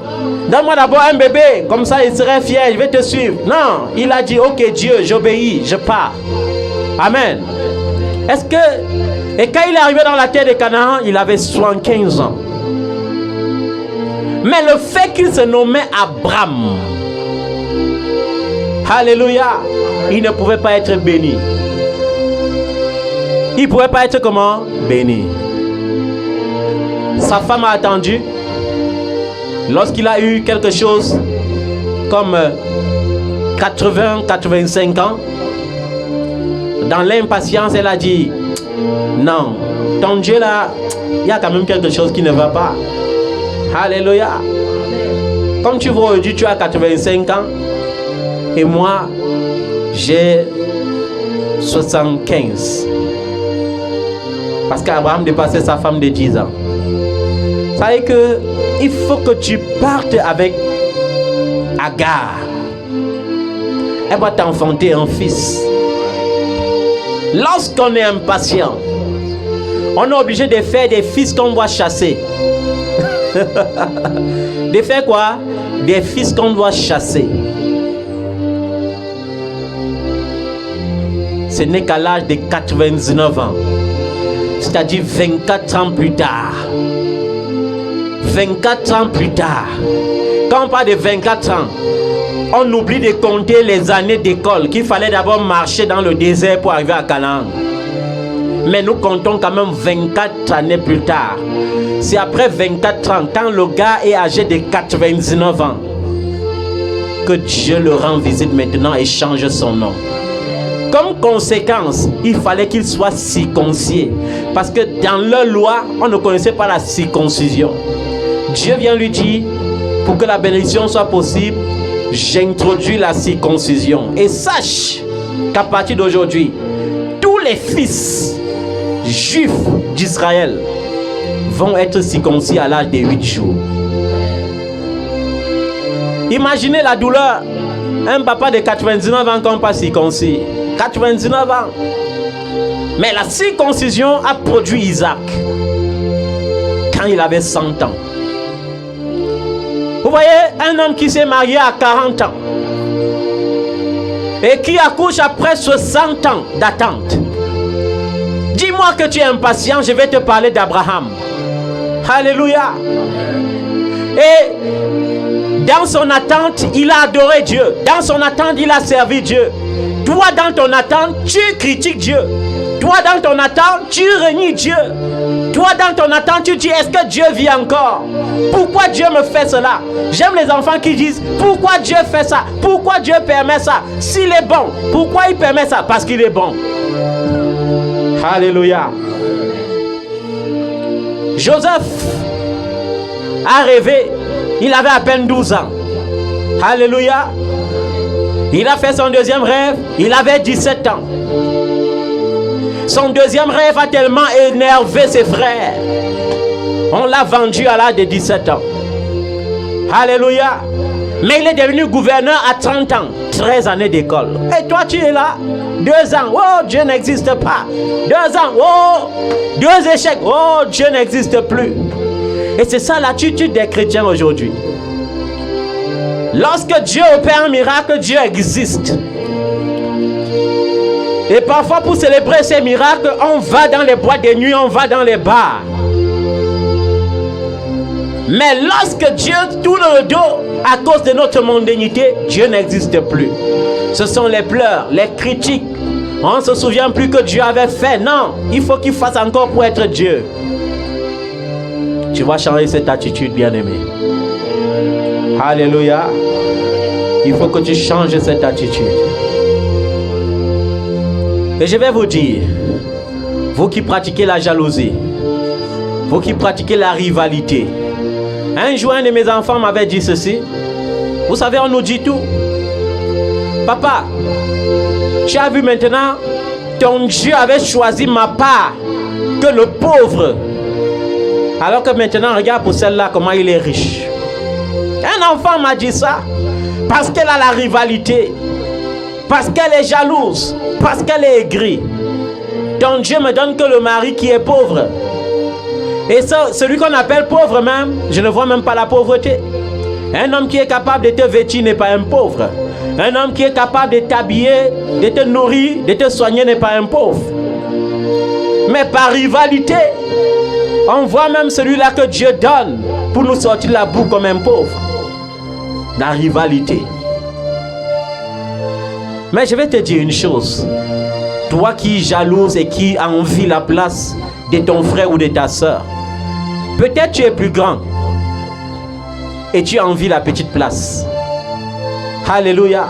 donne-moi d'abord un bébé, comme ça il serait fier, je vais te suivre. Non, il a dit ok Dieu, j'obéis, je pars. Amen. Et quand il est arrivé dans la terre de Canaan, il avait 75 ans. Mais le fait qu'il se nommait Abraham, alléluia, il ne pouvait pas être béni. Il ne pouvait pas être comment? Béni. Sa femme a attendu. Lorsqu'il a eu quelque chose comme 80-85 ans, dans l'impatience, elle a dit non, ton Dieu là, il y a quand même quelque chose qui ne va pas. Alléluia. Comme tu vois aujourd'hui, tu as 85 ans et moi j'ai 75. Parce qu'Abraham dépassait sa femme de 10 ans. Ça veut dire qu'il faut que tu partes avec Agar. Elle va t'enfanter un fils. Lorsqu'on est impatient, on est obligé de faire des fils qu'on doit chasser. De faire quoi? Des fils qu'on doit chasser. Ce n'est qu'à l'âge de 99 ans. C'est-à-dire 24 ans plus tard. 24 ans plus tard. Quand on parle de 24 ans, on oublie de compter les années d'école, qu'il fallait d'abord marcher dans le désert pour arriver à Canaan. Mais nous comptons quand même 24 années plus tard. C'est après 24 ans, quand le gars est âgé de 99 ans, que Dieu le rend visite maintenant et change son nom. Comme conséquence, il fallait qu'il soit circoncis. Parce que dans leur loi, on ne connaissait pas la circoncision. Dieu vient lui dire, pour que la bénédiction soit possible, j'introduis la circoncision. Et sache qu'à partir d'aujourd'hui, tous les fils juifs d'Israël vont être circoncis à l'âge de 8 jours. Imaginez la douleur. Un papa de 99 ans qu'on pas circoncis. 99 ans. Mais la circoncision a produit Isaac quand il avait 100 ans. Vous voyez, un homme qui s'est marié à 40 ans et qui accouche après 60 ans d'attente. Dis-moi que tu es impatient, je vais te parler d'Abraham. Alléluia. Et dans son attente, il a adoré Dieu. Dans son attente, il a servi Dieu. Toi, dans ton attente, tu critiques Dieu. Toi, dans ton attente, tu renies Dieu. Toi, dans ton attente, tu dis, est-ce que Dieu vit encore? Pourquoi Dieu me fait cela? J'aime les enfants qui disent, pourquoi Dieu fait ça? Pourquoi Dieu permet ça? S'il est bon, pourquoi il permet ça? Parce qu'il est bon. Alléluia. Joseph a rêvé. Il avait à peine 12 ans. Alléluia. Il a fait son deuxième rêve. Il avait 17 ans. Son deuxième rêve a tellement énervé ses frères. On l'a vendu à l'âge de 17 ans. Alléluia. Mais il est devenu gouverneur à 30 ans. 13 années d'école. Et toi, tu es là. 2 ans. Oh, Dieu n'existe pas. 2 ans. Oh, 2 échecs. Oh, Dieu n'existe plus. Et c'est ça l'attitude des chrétiens aujourd'hui. Lorsque Dieu opère un miracle, Dieu existe. Et parfois pour célébrer ces miracles, on va dans les boîtes de nuit, on va dans les bars. Mais lorsque Dieu tourne le dos à cause de notre mondanité, Dieu n'existe plus. Ce sont les pleurs, les critiques. On ne se souvient plus que Dieu avait fait. Non, il faut qu'il fasse encore pour être Dieu. Tu vas changer cette attitude, bien-aimé. Alléluia. Il faut que tu changes cette attitude. Et je vais vous dire, vous qui pratiquez la jalousie, vous qui pratiquez la rivalité. Un jour, un de mes enfants m'avait dit ceci. Vous savez, on nous dit tout. Papa, tu as vu maintenant, ton Dieu avait choisi ma part que le pauvre. Alors que maintenant, regarde pour celle-là, comment il est riche. Un enfant m'a dit ça parce qu'elle a la rivalité, parce qu'elle est jalouse, parce qu'elle est aigrie. Ton Dieu me donne que le mari qui est pauvre. Et ça, celui qu'on appelle pauvre même, je ne vois même pas la pauvreté. Un homme qui est capable de te vêtir n'est pas un pauvre. Un homme qui est capable de t'habiller, de te nourrir, de te soigner n'est pas un pauvre. Mais par rivalité, on voit même celui-là que Dieu donne pour nous sortir de la boue comme un pauvre. La rivalité. Mais je vais te dire une chose. Toi qui jalouse et qui envie la place de ton frère ou de ta soeur, peut-être tu es plus grand et tu envies la petite place. Alléluia.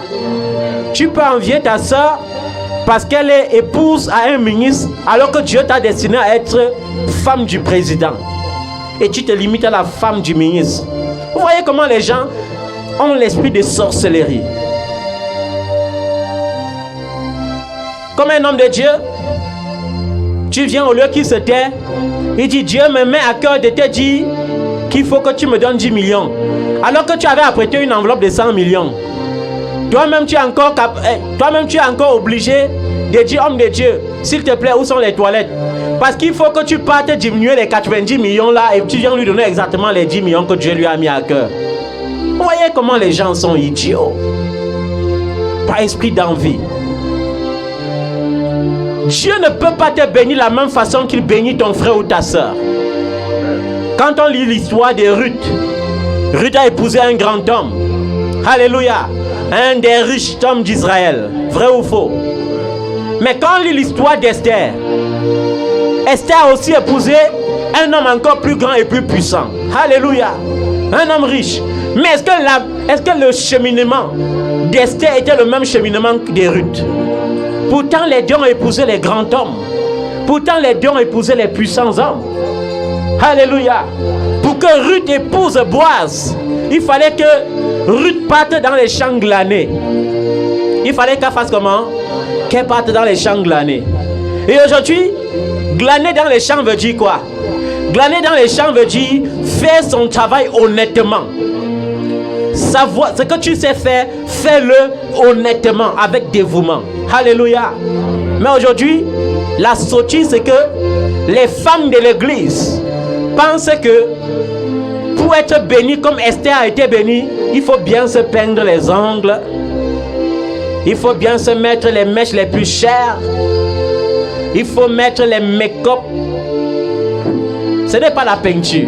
Tu peux envier ta soeur parce qu'elle est épouse à un ministre alors que Dieu t'a destiné à être femme du président. Et tu te limites à la femme du ministre. Vous voyez comment les gens ont l'esprit de sorcellerie. Comme un homme de Dieu, tu viens au lieu qu'il se tait, il dit Dieu me met à cœur de te dire qu'il faut que tu me donnes 10 millions. Alors que tu avais apprêté une enveloppe de 100 millions. Toi-même tu es encore obligé de dire homme de Dieu, s'il te plaît, où sont les toilettes? Parce qu'il faut que tu partes diminuer les 90 millions là et tu viens lui donner exactement les 10 millions que Dieu lui a mis à cœur. Vous voyez comment les gens sont idiots. Par esprit d'envie. Dieu ne peut pas te bénir de la même façon qu'il bénit ton frère ou ta soeur. Quand on lit l'histoire de Ruth, Ruth a épousé un grand homme. Alléluia. Un des riches hommes d'Israël. Vrai ou faux? Mais quand on lit l'histoire d'Esther, Esther a aussi épousé un homme encore plus grand et plus puissant. Alléluia. Un homme riche. Mais est-ce que le cheminement d'Esther était le même cheminement que de Ruth? Pourtant, les deux ont épousé les grands hommes. Pourtant, les deux ont épousé les puissants hommes. Alléluia. Pour que Ruth épouse Boaz, il fallait que Ruth parte dans les champs glanés. Il fallait qu'elle fasse comment? Qu'elle parte dans les champs glanés. Et aujourd'hui, glaner dans les champs veut dire quoi? Glaner dans les champs veut dire faire son travail honnêtement. Savoir ce que tu sais faire, fais-le honnêtement, avec dévouement. Alléluia. Mais aujourd'hui, la sottise, c'est que les femmes de l'église pensent que pour être bénie comme Esther a été bénie, il faut bien se peindre les ongles, il faut bien se mettre les mèches les plus chères, il faut mettre les make-up. Ce n'est pas la peinture.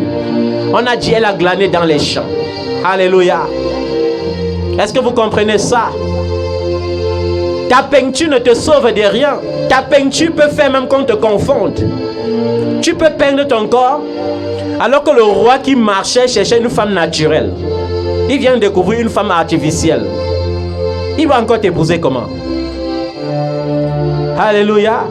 On a dit elle a glané dans les champs. Alléluia. Est-ce que vous comprenez ça? Ta peinture ne te sauve de rien. Ta peinture peut faire même qu'on te confonde. Tu peux peindre ton corps alors que le roi qui marchait cherchait une femme naturelle. Il vient de découvrir une femme artificielle. Il va encore t'épouser comment? Alléluia.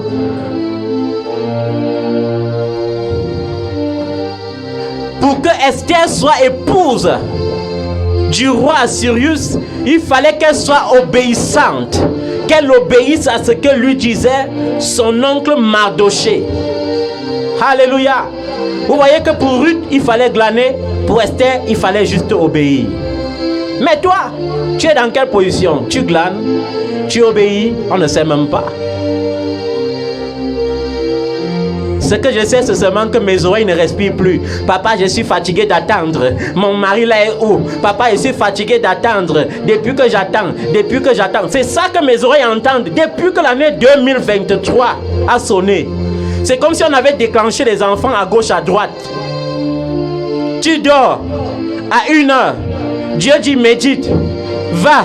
Pour que Esther soit épouse du roi Assyrius, il fallait qu'elle soit obéissante, qu'elle obéisse à ce que lui disait son oncle Mardoché. Alléluia. Vous voyez que pour Ruth, il fallait glaner, pour Esther, il fallait juste obéir. Mais toi, tu es dans quelle position? Tu glanes, tu obéis, on ne sait même pas. Ce que je sais, c'est seulement que mes oreilles ne respirent plus. Papa, je suis fatigué d'attendre. Mon mari là est où? Papa, je suis fatigué d'attendre. Depuis que j'attends. C'est ça que mes oreilles entendent depuis que l'année 2023 a sonné. C'est comme si on avait déclenché les enfants à gauche, à droite. Tu dors à 1h. Dieu dit médite. Va.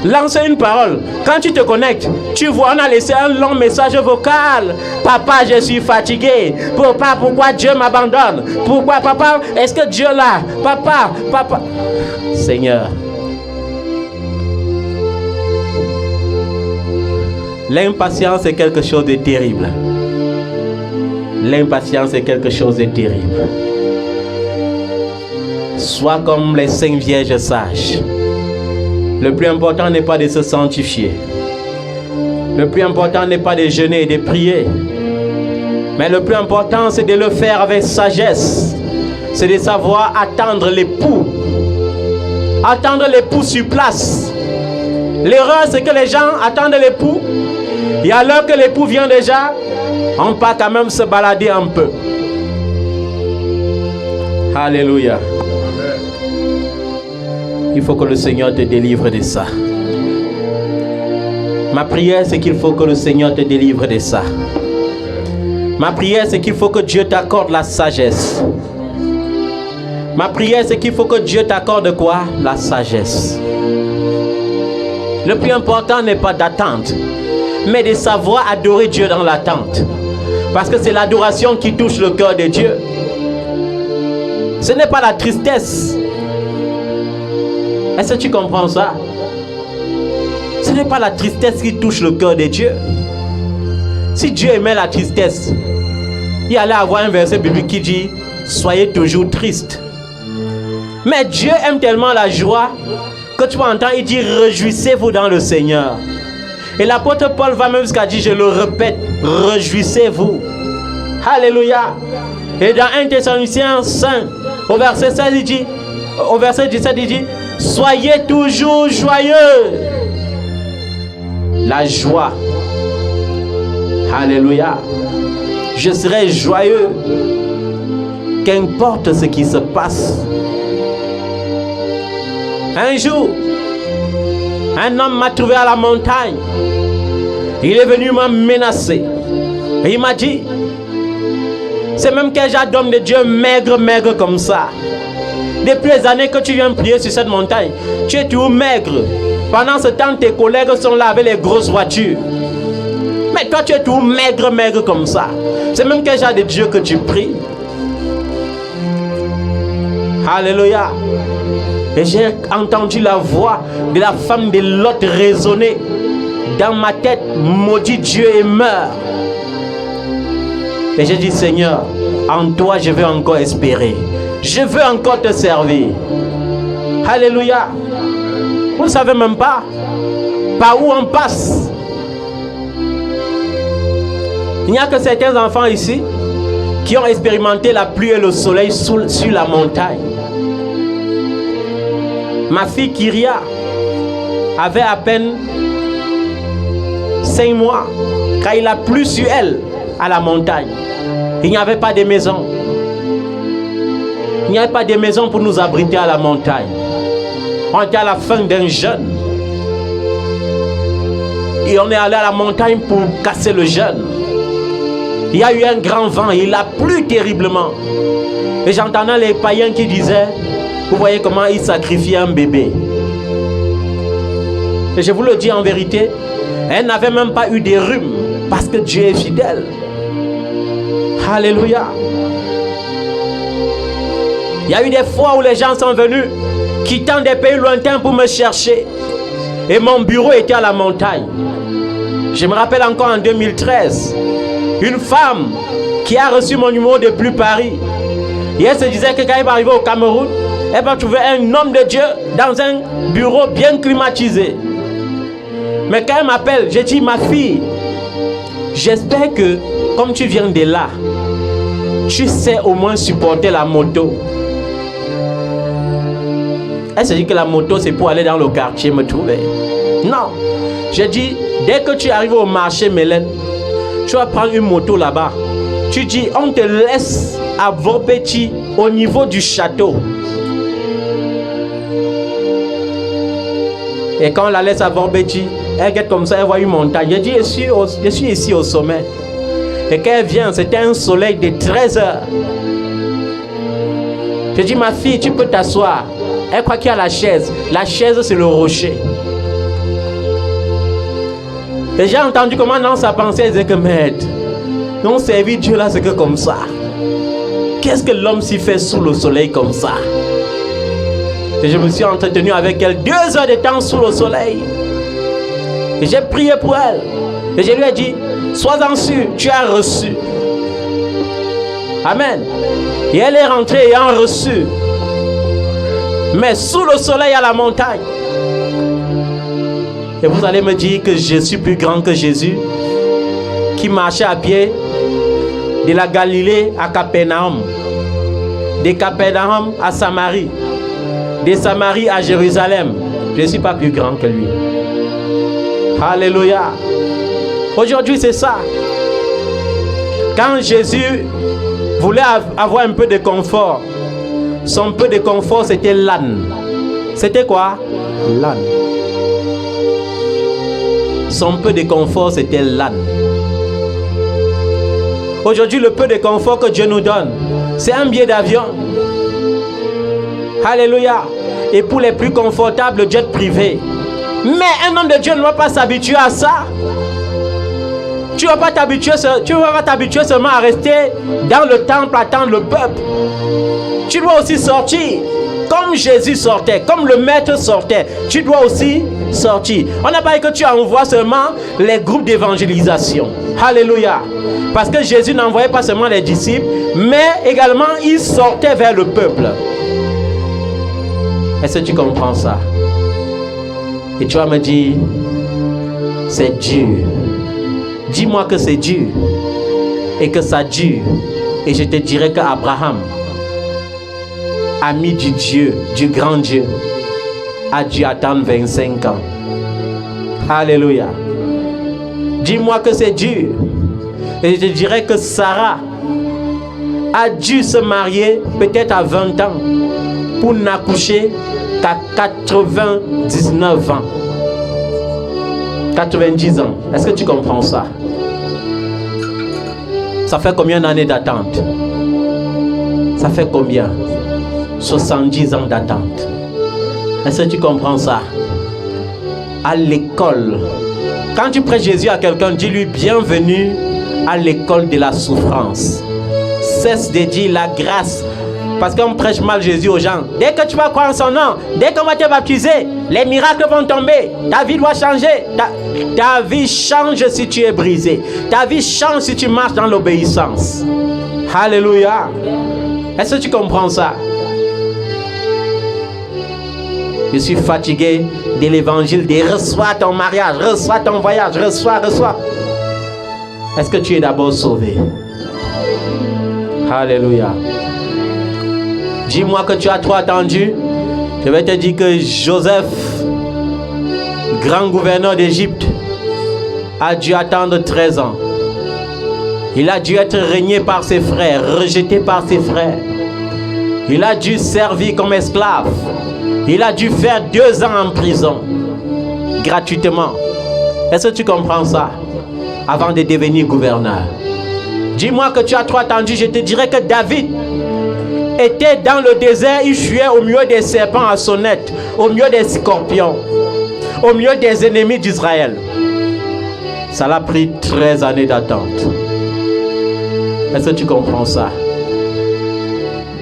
Lance une parole. Quand tu te connectes, tu vois, on a laissé un long message vocal. Papa, je suis fatigué. Papa, pourquoi Dieu m'abandonne? Pourquoi, papa, est-ce que Dieu là? Papa. Seigneur. L'impatience est quelque chose de terrible. L'impatience est quelque chose de terrible. Sois comme les 5 vierges sages. Le plus important n'est pas de se sanctifier. Le plus important n'est pas de jeûner et de prier. Mais le plus important, c'est de le faire avec sagesse. C'est de savoir attendre l'époux. Attendre l'époux sur place. L'erreur, c'est que les gens attendent l'époux. Et alors que l'époux vient déjà, on part quand même se balader un peu. Alléluia. Il faut que le Seigneur te délivre de ça. Ma prière, c'est qu'il faut que le Seigneur te délivre de ça. Ma prière, c'est qu'il faut que Dieu t'accorde la sagesse. Ma prière, c'est qu'il faut que Dieu t'accorde quoi? La sagesse. Le plus important n'est pas d'attendre, mais de savoir adorer Dieu dans l'attente. Parce que c'est l'adoration qui touche le cœur de Dieu. Ce n'est pas la tristesse. Est-ce que tu comprends ça? Ce n'est pas la tristesse qui touche le cœur de Dieu. Si Dieu aimait la tristesse, il allait avoir un verset biblique qui dit « Soyez toujours triste ». Mais Dieu aime tellement la joie que tu vas entendre, il dit « Réjouissez-vous dans le Seigneur ». Et l'apôtre Paul va même jusqu'à dire, je le répète, « Réjouissez-vous ». Alléluia. Et dans 1 Thessaloniciens 5, au verset 16, il dit, au verset 17, il dit « Soyez toujours joyeux ». La joie. Alléluia. Je serai joyeux. Qu'importe ce qui se passe. Un jour, un homme m'a trouvé à la montagne. Il est venu me menacer. Et il m'a dit, c'est même quel genre d'homme de Dieu maigre comme ça. Depuis les années que tu viens prier sur cette montagne, tu es tout maigre. Pendant ce temps, tes collègues sont là avec les grosses voitures. Mais toi, tu es tout maigre comme ça. C'est même quel genre de Dieu que tu pries. Alléluia. Et j'ai entendu la voix de la femme de Lot résonner dans ma tête. Maudit Dieu et meurs. Et j'ai dit, Seigneur, en toi je veux encore espérer. Je veux encore te servir. Alléluia. Vous ne savez même pas par où on passe. Il n'y a que certains enfants ici qui ont expérimenté la pluie et le soleil sur la montagne. Ma fille Kyria avait à peine 5 mois quand il a plu sur elle à la montagne. Il n'y avait pas de maison. Il n'y avait pas de maison pour nous abriter à la montagne. On était à la fin d'un jeûne. Et on est allé à la montagne pour casser le jeûne. Il y a eu un grand vent, il a plu terriblement. Et j'entendais les païens qui disaient, vous voyez comment ils sacrifiaient un bébé. Et je vous le dis en vérité, elle n'avait même pas eu des rhumes parce que Dieu est fidèle. Alléluia. Il y a eu des fois où les gens sont venus quittant des pays lointains pour me chercher. Et mon bureau était à la montagne. Je me rappelle encore en 2013, une femme qui a reçu mon numéro depuis Paris. Et elle se disait que quand elle va arriver au Cameroun, elle va trouver un homme de Dieu dans un bureau bien climatisé. Mais quand elle m'appelle, j'ai dit, ma fille, j'espère que comme tu viens de là, tu sais au moins supporter la moto. Elle se dit que la moto c'est pour aller dans le quartier me trouver. Non. J'ai dit, dès que tu arrives au marché Mélène, tu vas prendre une moto là-bas. Tu dis, on te laisse à Vorbechi au niveau du château. Et quand on la laisse à Vorbechi, elle regarde comme ça, elle voit une montagne. J'ai dit, je suis ici au sommet. Et quand elle vient, c'était un soleil de 13 heures. J'ai dit, ma fille, tu peux t'asseoir. Elle croit qu'il y a la chaise. La chaise, c'est le rocher. Et j'ai entendu comment dans sa pensée, elle disait que maître, nous on servit Dieu là, c'est que comme ça. Qu'est-ce que l'homme s'y fait sous le soleil comme ça? Et je me suis entretenu avec elle 2 heures de temps sous le soleil. Et j'ai prié pour elle. Et je lui ai dit, sois-en sûr, tu as reçu. Amen. Et elle est rentrée ayant reçu. Mais sous le soleil à la montagne. Et vous allez me dire que je suis plus grand que Jésus, qui marchait à pied de la Galilée à Capernaum, de Capernaum à Samarie, de Samarie à Jérusalem. Je ne suis pas plus grand que lui. Alléluia. Aujourd'hui, c'est ça. Quand Jésus voulait avoir un peu de confort, son peu de confort, c'était l'âne. C'était quoi? L'âne. Son peu de confort, c'était l'âne. Aujourd'hui, le peu de confort que Dieu nous donne, c'est un billet d'avion. Alléluia. Et pour les plus confortables, le jet privé. Mais un homme de Dieu ne va pas s'habituer à ça. Tu ne vas pas t'habituer seulement à rester dans le temple, attendre le peuple. Tu dois aussi sortir. Comme Jésus sortait, comme le maître sortait, tu dois aussi sortir. On n'a pas dit que tu envoies seulement les groupes d'évangélisation. Alléluia. Parce que Jésus n'envoyait pas seulement les disciples, mais également il sortait vers le peuple. Est-ce que tu comprends ça? Et tu vas me dire, c'est dur. Dis-moi que c'est dur et que ça dure. Et je te dirai qu'Abraham, ami du Dieu, du grand Dieu, a dû attendre 25 ans. Alléluia. Dis-moi que c'est dur. Et je te dirai que Sarah a dû se marier peut-être à 20 ans pour n'accoucher qu'à 99 ans. 90 ans. Est-ce que tu comprends ça? Ça fait combien d'années d'attente? Ça fait combien? 70 ans d'attente. Est-ce que tu comprends ça? À l'école, quand tu prêches Jésus à quelqu'un, dis-lui bienvenue à l'école de la souffrance. Cesse de dire la grâce. Parce qu'on prêche mal Jésus aux gens. Dès que tu vas croire en son nom, dès qu'on va te baptiser, les miracles vont tomber. Ta vie doit changer. Ta vie change si tu es brisé. Ta vie change si tu marches dans l'obéissance. Alléluia. Est-ce que tu comprends ça? Je suis fatigué de l'évangile, de reçois ton mariage, reçois ton voyage, reçois. Est-ce que tu es d'abord sauvé? Alléluia. Dis-moi que tu as trop attendu. Je vais te dire que Joseph, grand gouverneur d'Égypte, a dû attendre 13 ans. Il a dû être régné par ses frères, rejeté par ses frères. Il a dû servir comme esclave. Il a dû faire 2 ans en prison, gratuitement. Est-ce que tu comprends ça? Avant de devenir gouverneur. Dis-moi que tu as trop attendu, je te dirais que David était dans le désert, il fuyait au milieu des serpents à sonnette, au milieu des scorpions, au milieu des ennemis d'Israël. Ça l'a pris 13 années d'attente. Est-ce que tu comprends ça?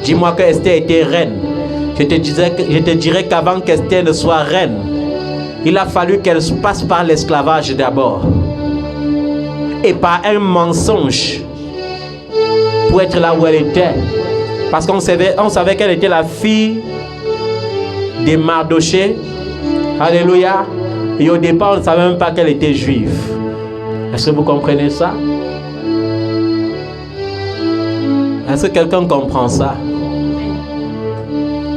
Dis-moi que Esther était reine. Je te dirais qu'avant qu'Esther ne soit reine, il a fallu qu'elle passe par l'esclavage d'abord. Et par un mensonge pour être là où elle était. Parce qu'on savait qu'elle était la fille de Mardoché. Alléluia. Et au départ, on ne savait même pas qu'elle était juive. Est-ce que vous comprenez ça? Est-ce que quelqu'un comprend ça?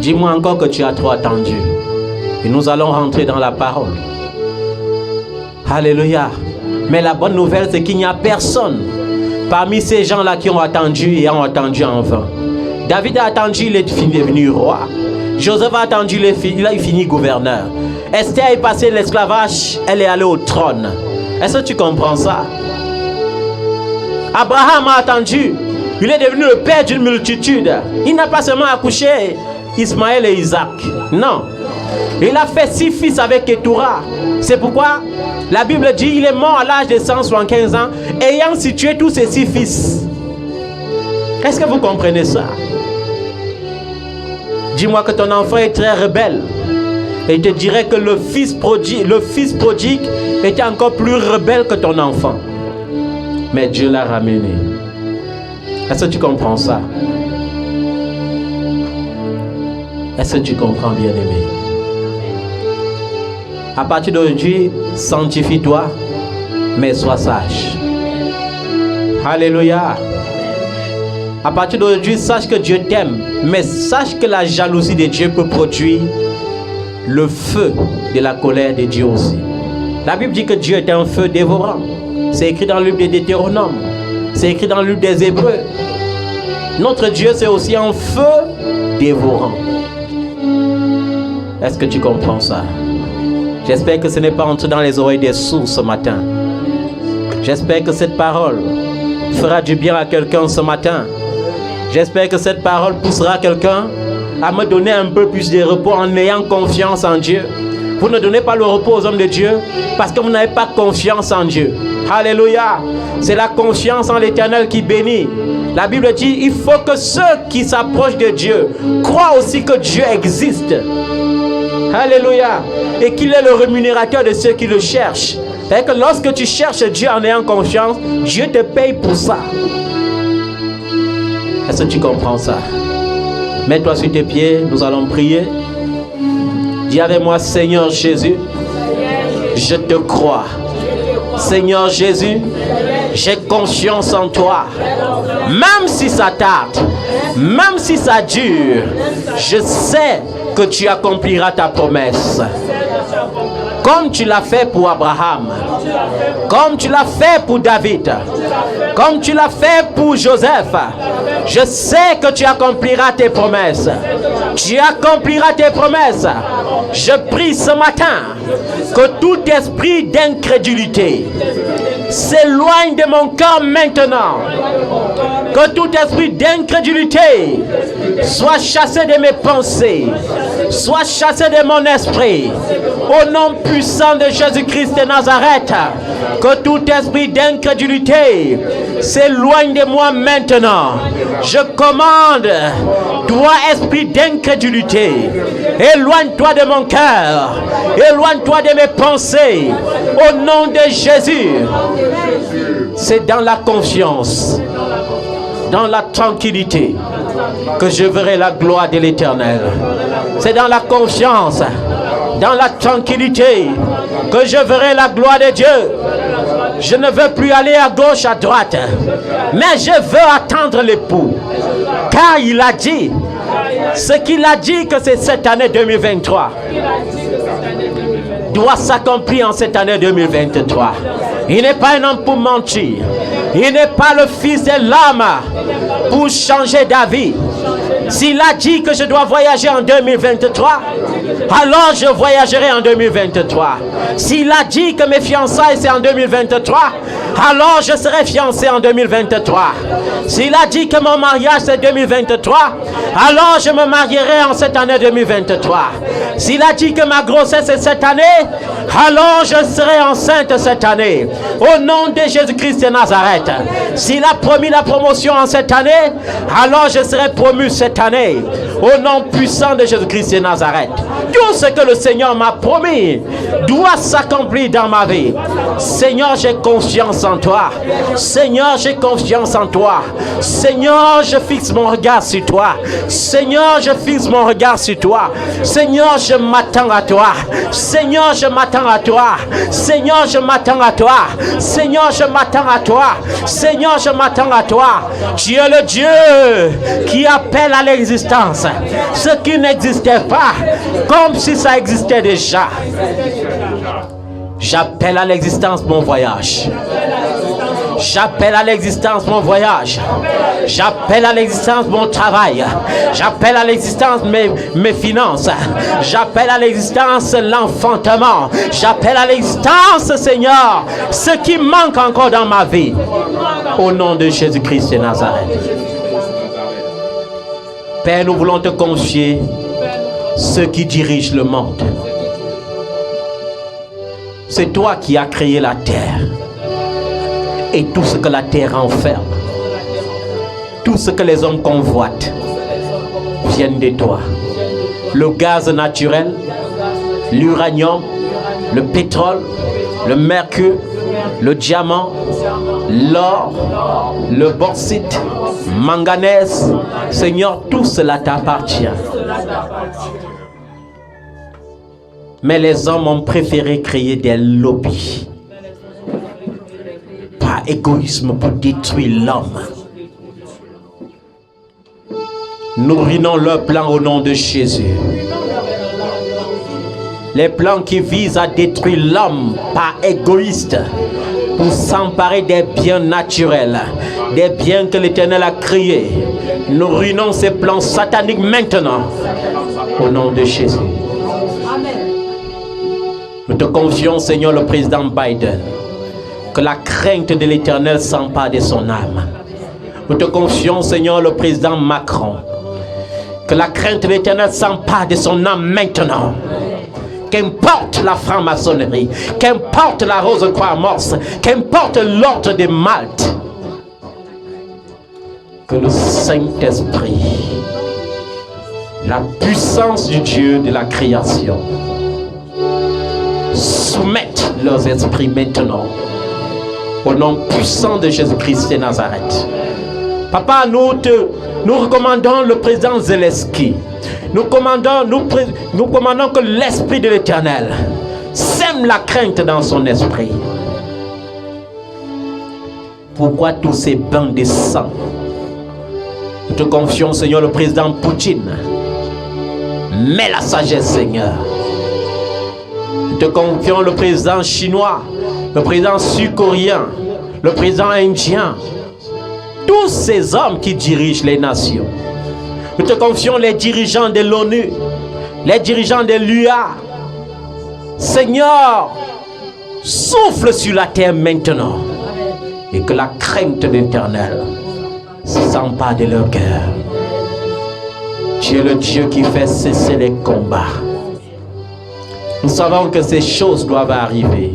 Dis-moi encore que tu as trop attendu. Et nous allons rentrer dans la parole. Alléluia. Mais la bonne nouvelle, c'est qu'il n'y a personne parmi ces gens-là qui ont attendu et ont attendu en vain. David a attendu, il est devenu roi. Joseph a attendu, il a fini gouverneur. Esther est passée l'esclavage, elle est allée au trône. Est-ce que tu comprends ça? Abraham a attendu, il est devenu le père d'une multitude. Il n'a pas seulement accouché Ismaël et Isaac. Non. Il a fait 6 fils avec Ketura. C'est pourquoi la Bible dit il est mort à l'âge de 175 ans, ayant situé tous ses 6 fils. Est-ce que vous comprenez ça? Dis-moi que ton enfant est très rebelle. Et je te dirais que le fils prodigue était encore plus rebelle que ton enfant. Mais Dieu l'a ramené. Est-ce que tu comprends ça? Est-ce que tu comprends, bien-aimé? À partir d'aujourd'hui, sanctifie-toi, mais sois sage. Alléluia. À partir d'aujourd'hui, sache que Dieu t'aime, mais sache que la jalousie de Dieu peut produire le feu de la colère de Dieu aussi. La Bible dit que Dieu est un feu dévorant. C'est écrit dans le livre de Deutéronome. C'est écrit dans le livre des Hébreux. Notre Dieu, c'est aussi un feu dévorant. Est-ce que tu comprends ça? J'espère que ce n'est pas entré dans les oreilles des sourds ce matin. J'espère que cette parole fera du bien à quelqu'un ce matin. J'espère que cette parole poussera quelqu'un à me donner un peu plus de repos en ayant confiance en Dieu. Vous ne donnez pas le repos aux hommes de Dieu parce que vous n'avez pas confiance en Dieu. Alléluia. C'est la confiance en l'Éternel qui bénit. La Bible dit, il faut que ceux qui s'approchent de Dieu croient aussi que Dieu existe. Alléluia. Et qu'il est le rémunérateur de ceux qui le cherchent. C'est que lorsque tu cherches Dieu en ayant confiance, Dieu te paye pour ça. Est-ce que tu comprends ça? Mets-toi sur tes pieds, nous allons prier. Dis avec moi, Seigneur Jésus, je te crois. Seigneur Jésus, j'ai confiance en toi. Même si ça tarde, même si ça dure, je sais que tu accompliras ta promesse. Comme tu l'as fait pour Abraham, comme tu l'as fait pour David, comme tu l'as fait pour Joseph, je sais que tu accompliras tes promesses. Tu accompliras tes promesses. Je prie ce matin que tout esprit d'incrédulité s'éloigne de mon cœur maintenant. Que tout esprit d'incrédulité soit chassé de mes pensées, soit chassé de mon esprit. Au nom puissant de Jésus-Christ de Nazareth, que tout esprit d'incrédulité s'éloigne de moi maintenant. Je commande, toi esprit d'incrédulité, éloigne-toi de mon cœur, éloigne-toi de mes pensées, au nom de Jésus. C'est dans la confiance, dans la tranquillité que je verrai la gloire de l'Éternel. C'est dans la confiance, dans la tranquillité que je verrai la gloire de Dieu. Je ne veux plus aller à gauche, à droite, mais je veux attendre l'époux. Car il a dit, ce qu'il a dit que c'est cette année 2023 doit s'accomplir en cette année 2023. Il n'est pas un homme pour mentir. Il n'est pas le fils de l'homme pour changer d'avis. S'il a dit que je dois voyager en 2023, alors je voyagerai en 2023. S'il a dit que mes fiançailles c'est en 2023, alors je serai fiancé en 2023. S'il a dit que mon mariage c'est 2023, alors je me marierai en cette année 2023. S'il a dit que ma grossesse est cette année, alors je serai enceinte cette année. Au nom de Jésus-Christ de Nazareth. S'il a promis la promotion en cette année, alors je serai promu cette année. Au nom puissant de Jésus-Christ de Nazareth. Tout ce que le Seigneur m'a promis doit s'accomplir dans ma vie. Seigneur, j'ai confiance en toi. Seigneur, j'ai confiance en toi. Seigneur, je fixe mon regard sur toi. Seigneur, je fixe mon regard sur toi. Seigneur, je m'attends à toi. Seigneur, je m'attends à toi. Seigneur, je m'attends à toi. Seigneur, je m'attends à toi. Seigneur, je m'attends à toi. Tu es le Dieu qui appelle à l'existence ce qui n'existait pas, comme si ça existait déjà. J'appelle à l'existence mon voyage. J'appelle à l'existence mon voyage. J'appelle à l'existence mon travail. J'appelle à l'existence mes finances. J'appelle à l'existence l'enfantement. J'appelle à l'existence, Seigneur, ce qui manque encore dans ma vie. Au nom de Jésus-Christ de Nazareth. Père, nous voulons te confier ceux qui dirigent le monde. C'est toi qui as créé la terre et tout ce que la terre renferme. Tout ce que les hommes convoitent viennent de toi. Le gaz naturel, l'uranium, le pétrole, le mercure, le diamant, l'or, le bauxite, manganèse. Seigneur, tout cela t'appartient. Mais les hommes ont préféré créer des lobbies par égoïsme pour détruire l'homme. Nous ruinons leurs plans au nom de Jésus. Les plans qui visent à détruire l'homme par égoïste pour s'emparer des biens naturels, des biens que l'Éternel a créés. Nous ruinons ces plans sataniques maintenant au nom de Jésus. Nous te confions, Seigneur, le président Biden, que la crainte de l'Éternel s'empare de son âme. Nous te confions, Seigneur, le président Macron, que la crainte de l'Éternel s'empare de son âme maintenant. Qu'importe la franc-maçonnerie, qu'importe la Rose-Croix Morse, qu'importe l'ordre de Malte, que le Saint-Esprit, la puissance du Dieu de la création, soumettent leurs esprits maintenant au nom puissant de Jésus-Christ de Nazareth. Papa, nous recommandons le président Zelensky. Nous commandons que l'Esprit de l'Éternel sème la crainte dans son esprit. Pourquoi tous ces bains de sang? Nous te confions, Seigneur, le président Poutine. Mets la sagesse, Seigneur. Nous te confions le président chinois, le président sud-coréen, le président indien. Tous ces hommes qui dirigent les nations. Nous te confions les dirigeants de l'ONU, les dirigeants de l'UA. Seigneur, souffle sur la terre maintenant et que la crainte de l'Éternel s'empare de leur cœur. Tu es le Dieu qui fait cesser les combats. Nous savons que ces choses doivent arriver,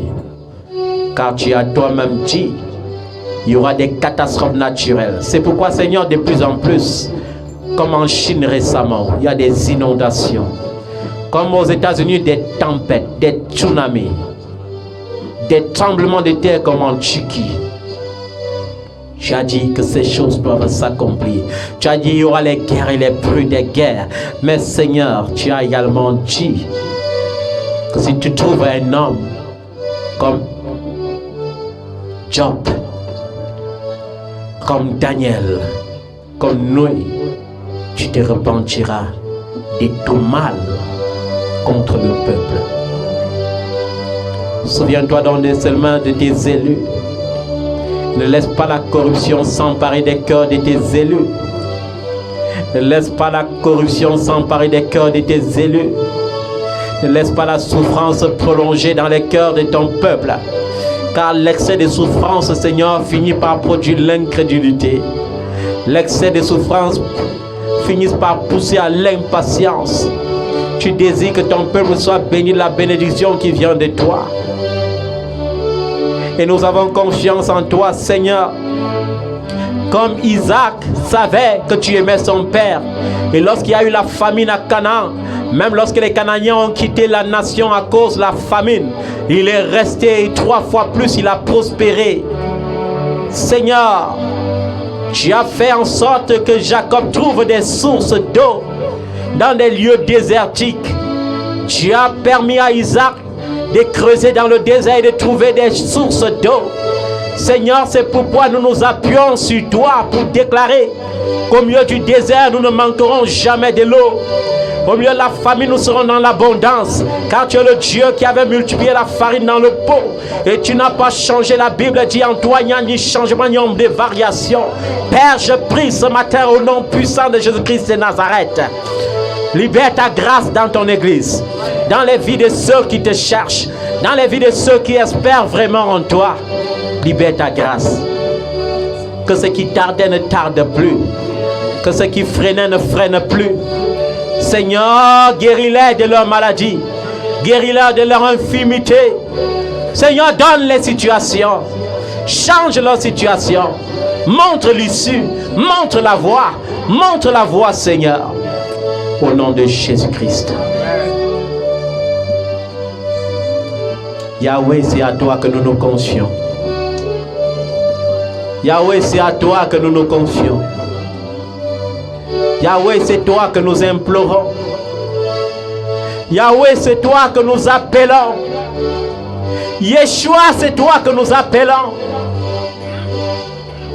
car tu as toi-même dit il y aura des catastrophes naturelles. C'est pourquoi, Seigneur, de plus en plus, comme en Chine récemment, il y a des inondations. Comme aux États-Unis, des tempêtes, des tsunamis, des tremblements de terre comme en Tchéquie. Tu as dit que ces choses doivent s'accomplir. Tu as dit qu'il y aura les guerres et les bruits des guerres. Mais Seigneur, tu as également dit que si tu trouves un homme comme Job, comme Daniel, comme Noé, tu te repentiras de tout mal contre le peuple. Souviens-toi donc seulement de tes élus. Ne laisse pas la corruption s'emparer des cœurs de tes élus. Ne laisse pas la corruption s'emparer des cœurs de tes élus. Ne laisse pas la souffrance prolonger dans les cœurs de ton peuple. Car l'excès de souffrance, Seigneur, finit par produire l'incrédulité. L'excès de souffrance finit par pousser à l'impatience. Tu désires que ton peuple soit béni de la bénédiction qui vient de toi. Et nous avons confiance en toi, Seigneur. Comme Isaac savait que tu aimais son père. Et lorsqu'il y a eu la famine à Canaan, même lorsque les Canaaniens ont quitté la nation à cause de la famine, il est resté 3 fois plus, il a prospéré. Seigneur, tu as fait en sorte que Jacob trouve des sources d'eau dans des lieux désertiques. Tu as permis à Isaac de creuser dans le désert et de trouver des sources d'eau. Seigneur, c'est pourquoi nous nous appuyons sur toi pour déclarer qu'au milieu du désert, nous ne manquerons jamais de l'eau. Au milieu de la famine, nous serons dans l'abondance. Car tu es le Dieu qui avait multiplié la farine dans le pot. Et tu n'as pas changé. La Bible dit en toi, il n'y a ni changement, ni de variation. Père, je prie ce matin au nom puissant de Jésus-Christ de Nazareth. Libère ta grâce dans ton église. Dans les vies de ceux qui te cherchent. Dans les vies de ceux qui espèrent vraiment en toi. Libère ta grâce. Que ce qui tardait ne tarde plus. Que ce qui freinait ne freine plus. Seigneur, guéris-les de leur maladie. Guéris-les de leur infirmité. Seigneur, donne les situations. Change leur situation. Montre l'issue. Montre la voie. Montre la voie, Seigneur. Au nom de Jésus-Christ. Yahweh, c'est à toi que nous nous confions. Yahweh, c'est à toi que nous nous confions. Yahweh, c'est toi que nous implorons. Yahweh, c'est toi que nous appelons. Yeshua, c'est toi que nous appelons.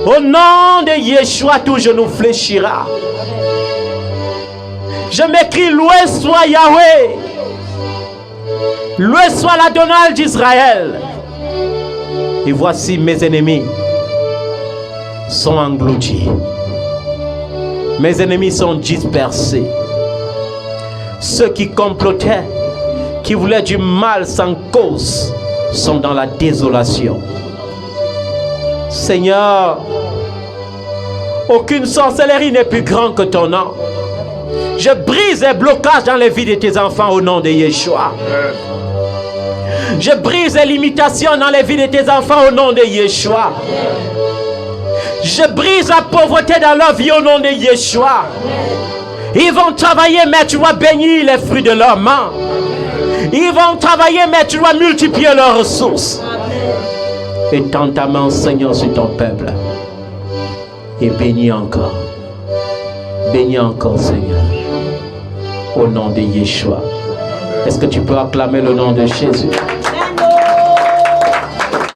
Au nom de Yeshua, tout genou fléchira. Je m'écris, loué soit Yahweh. Loué soit l'Adonai d'Israël. Et voici mes ennemis sont engloutis. Mes ennemis sont dispersés. Ceux qui complotaient, qui voulaient du mal sans cause, sont dans la désolation. Seigneur, aucune sorcellerie n'est plus grande que ton nom. Je brise les blocages dans les vies de tes enfants au nom de Yeshua. Je brise les limitations dans les vies de tes enfants au nom de Yeshua. Je brise la pauvreté dans leur vie au nom de Yeshua. Ils vont travailler, mais tu dois bénir les fruits de leurs mains. Ils vont travailler, mais tu dois multiplier leurs ressources. Étends ta main, Seigneur, sur ton peuple. Et bénis encore. Bénis encore, Seigneur. Au nom de Yeshua. Est-ce que tu peux acclamer le nom de Jésus?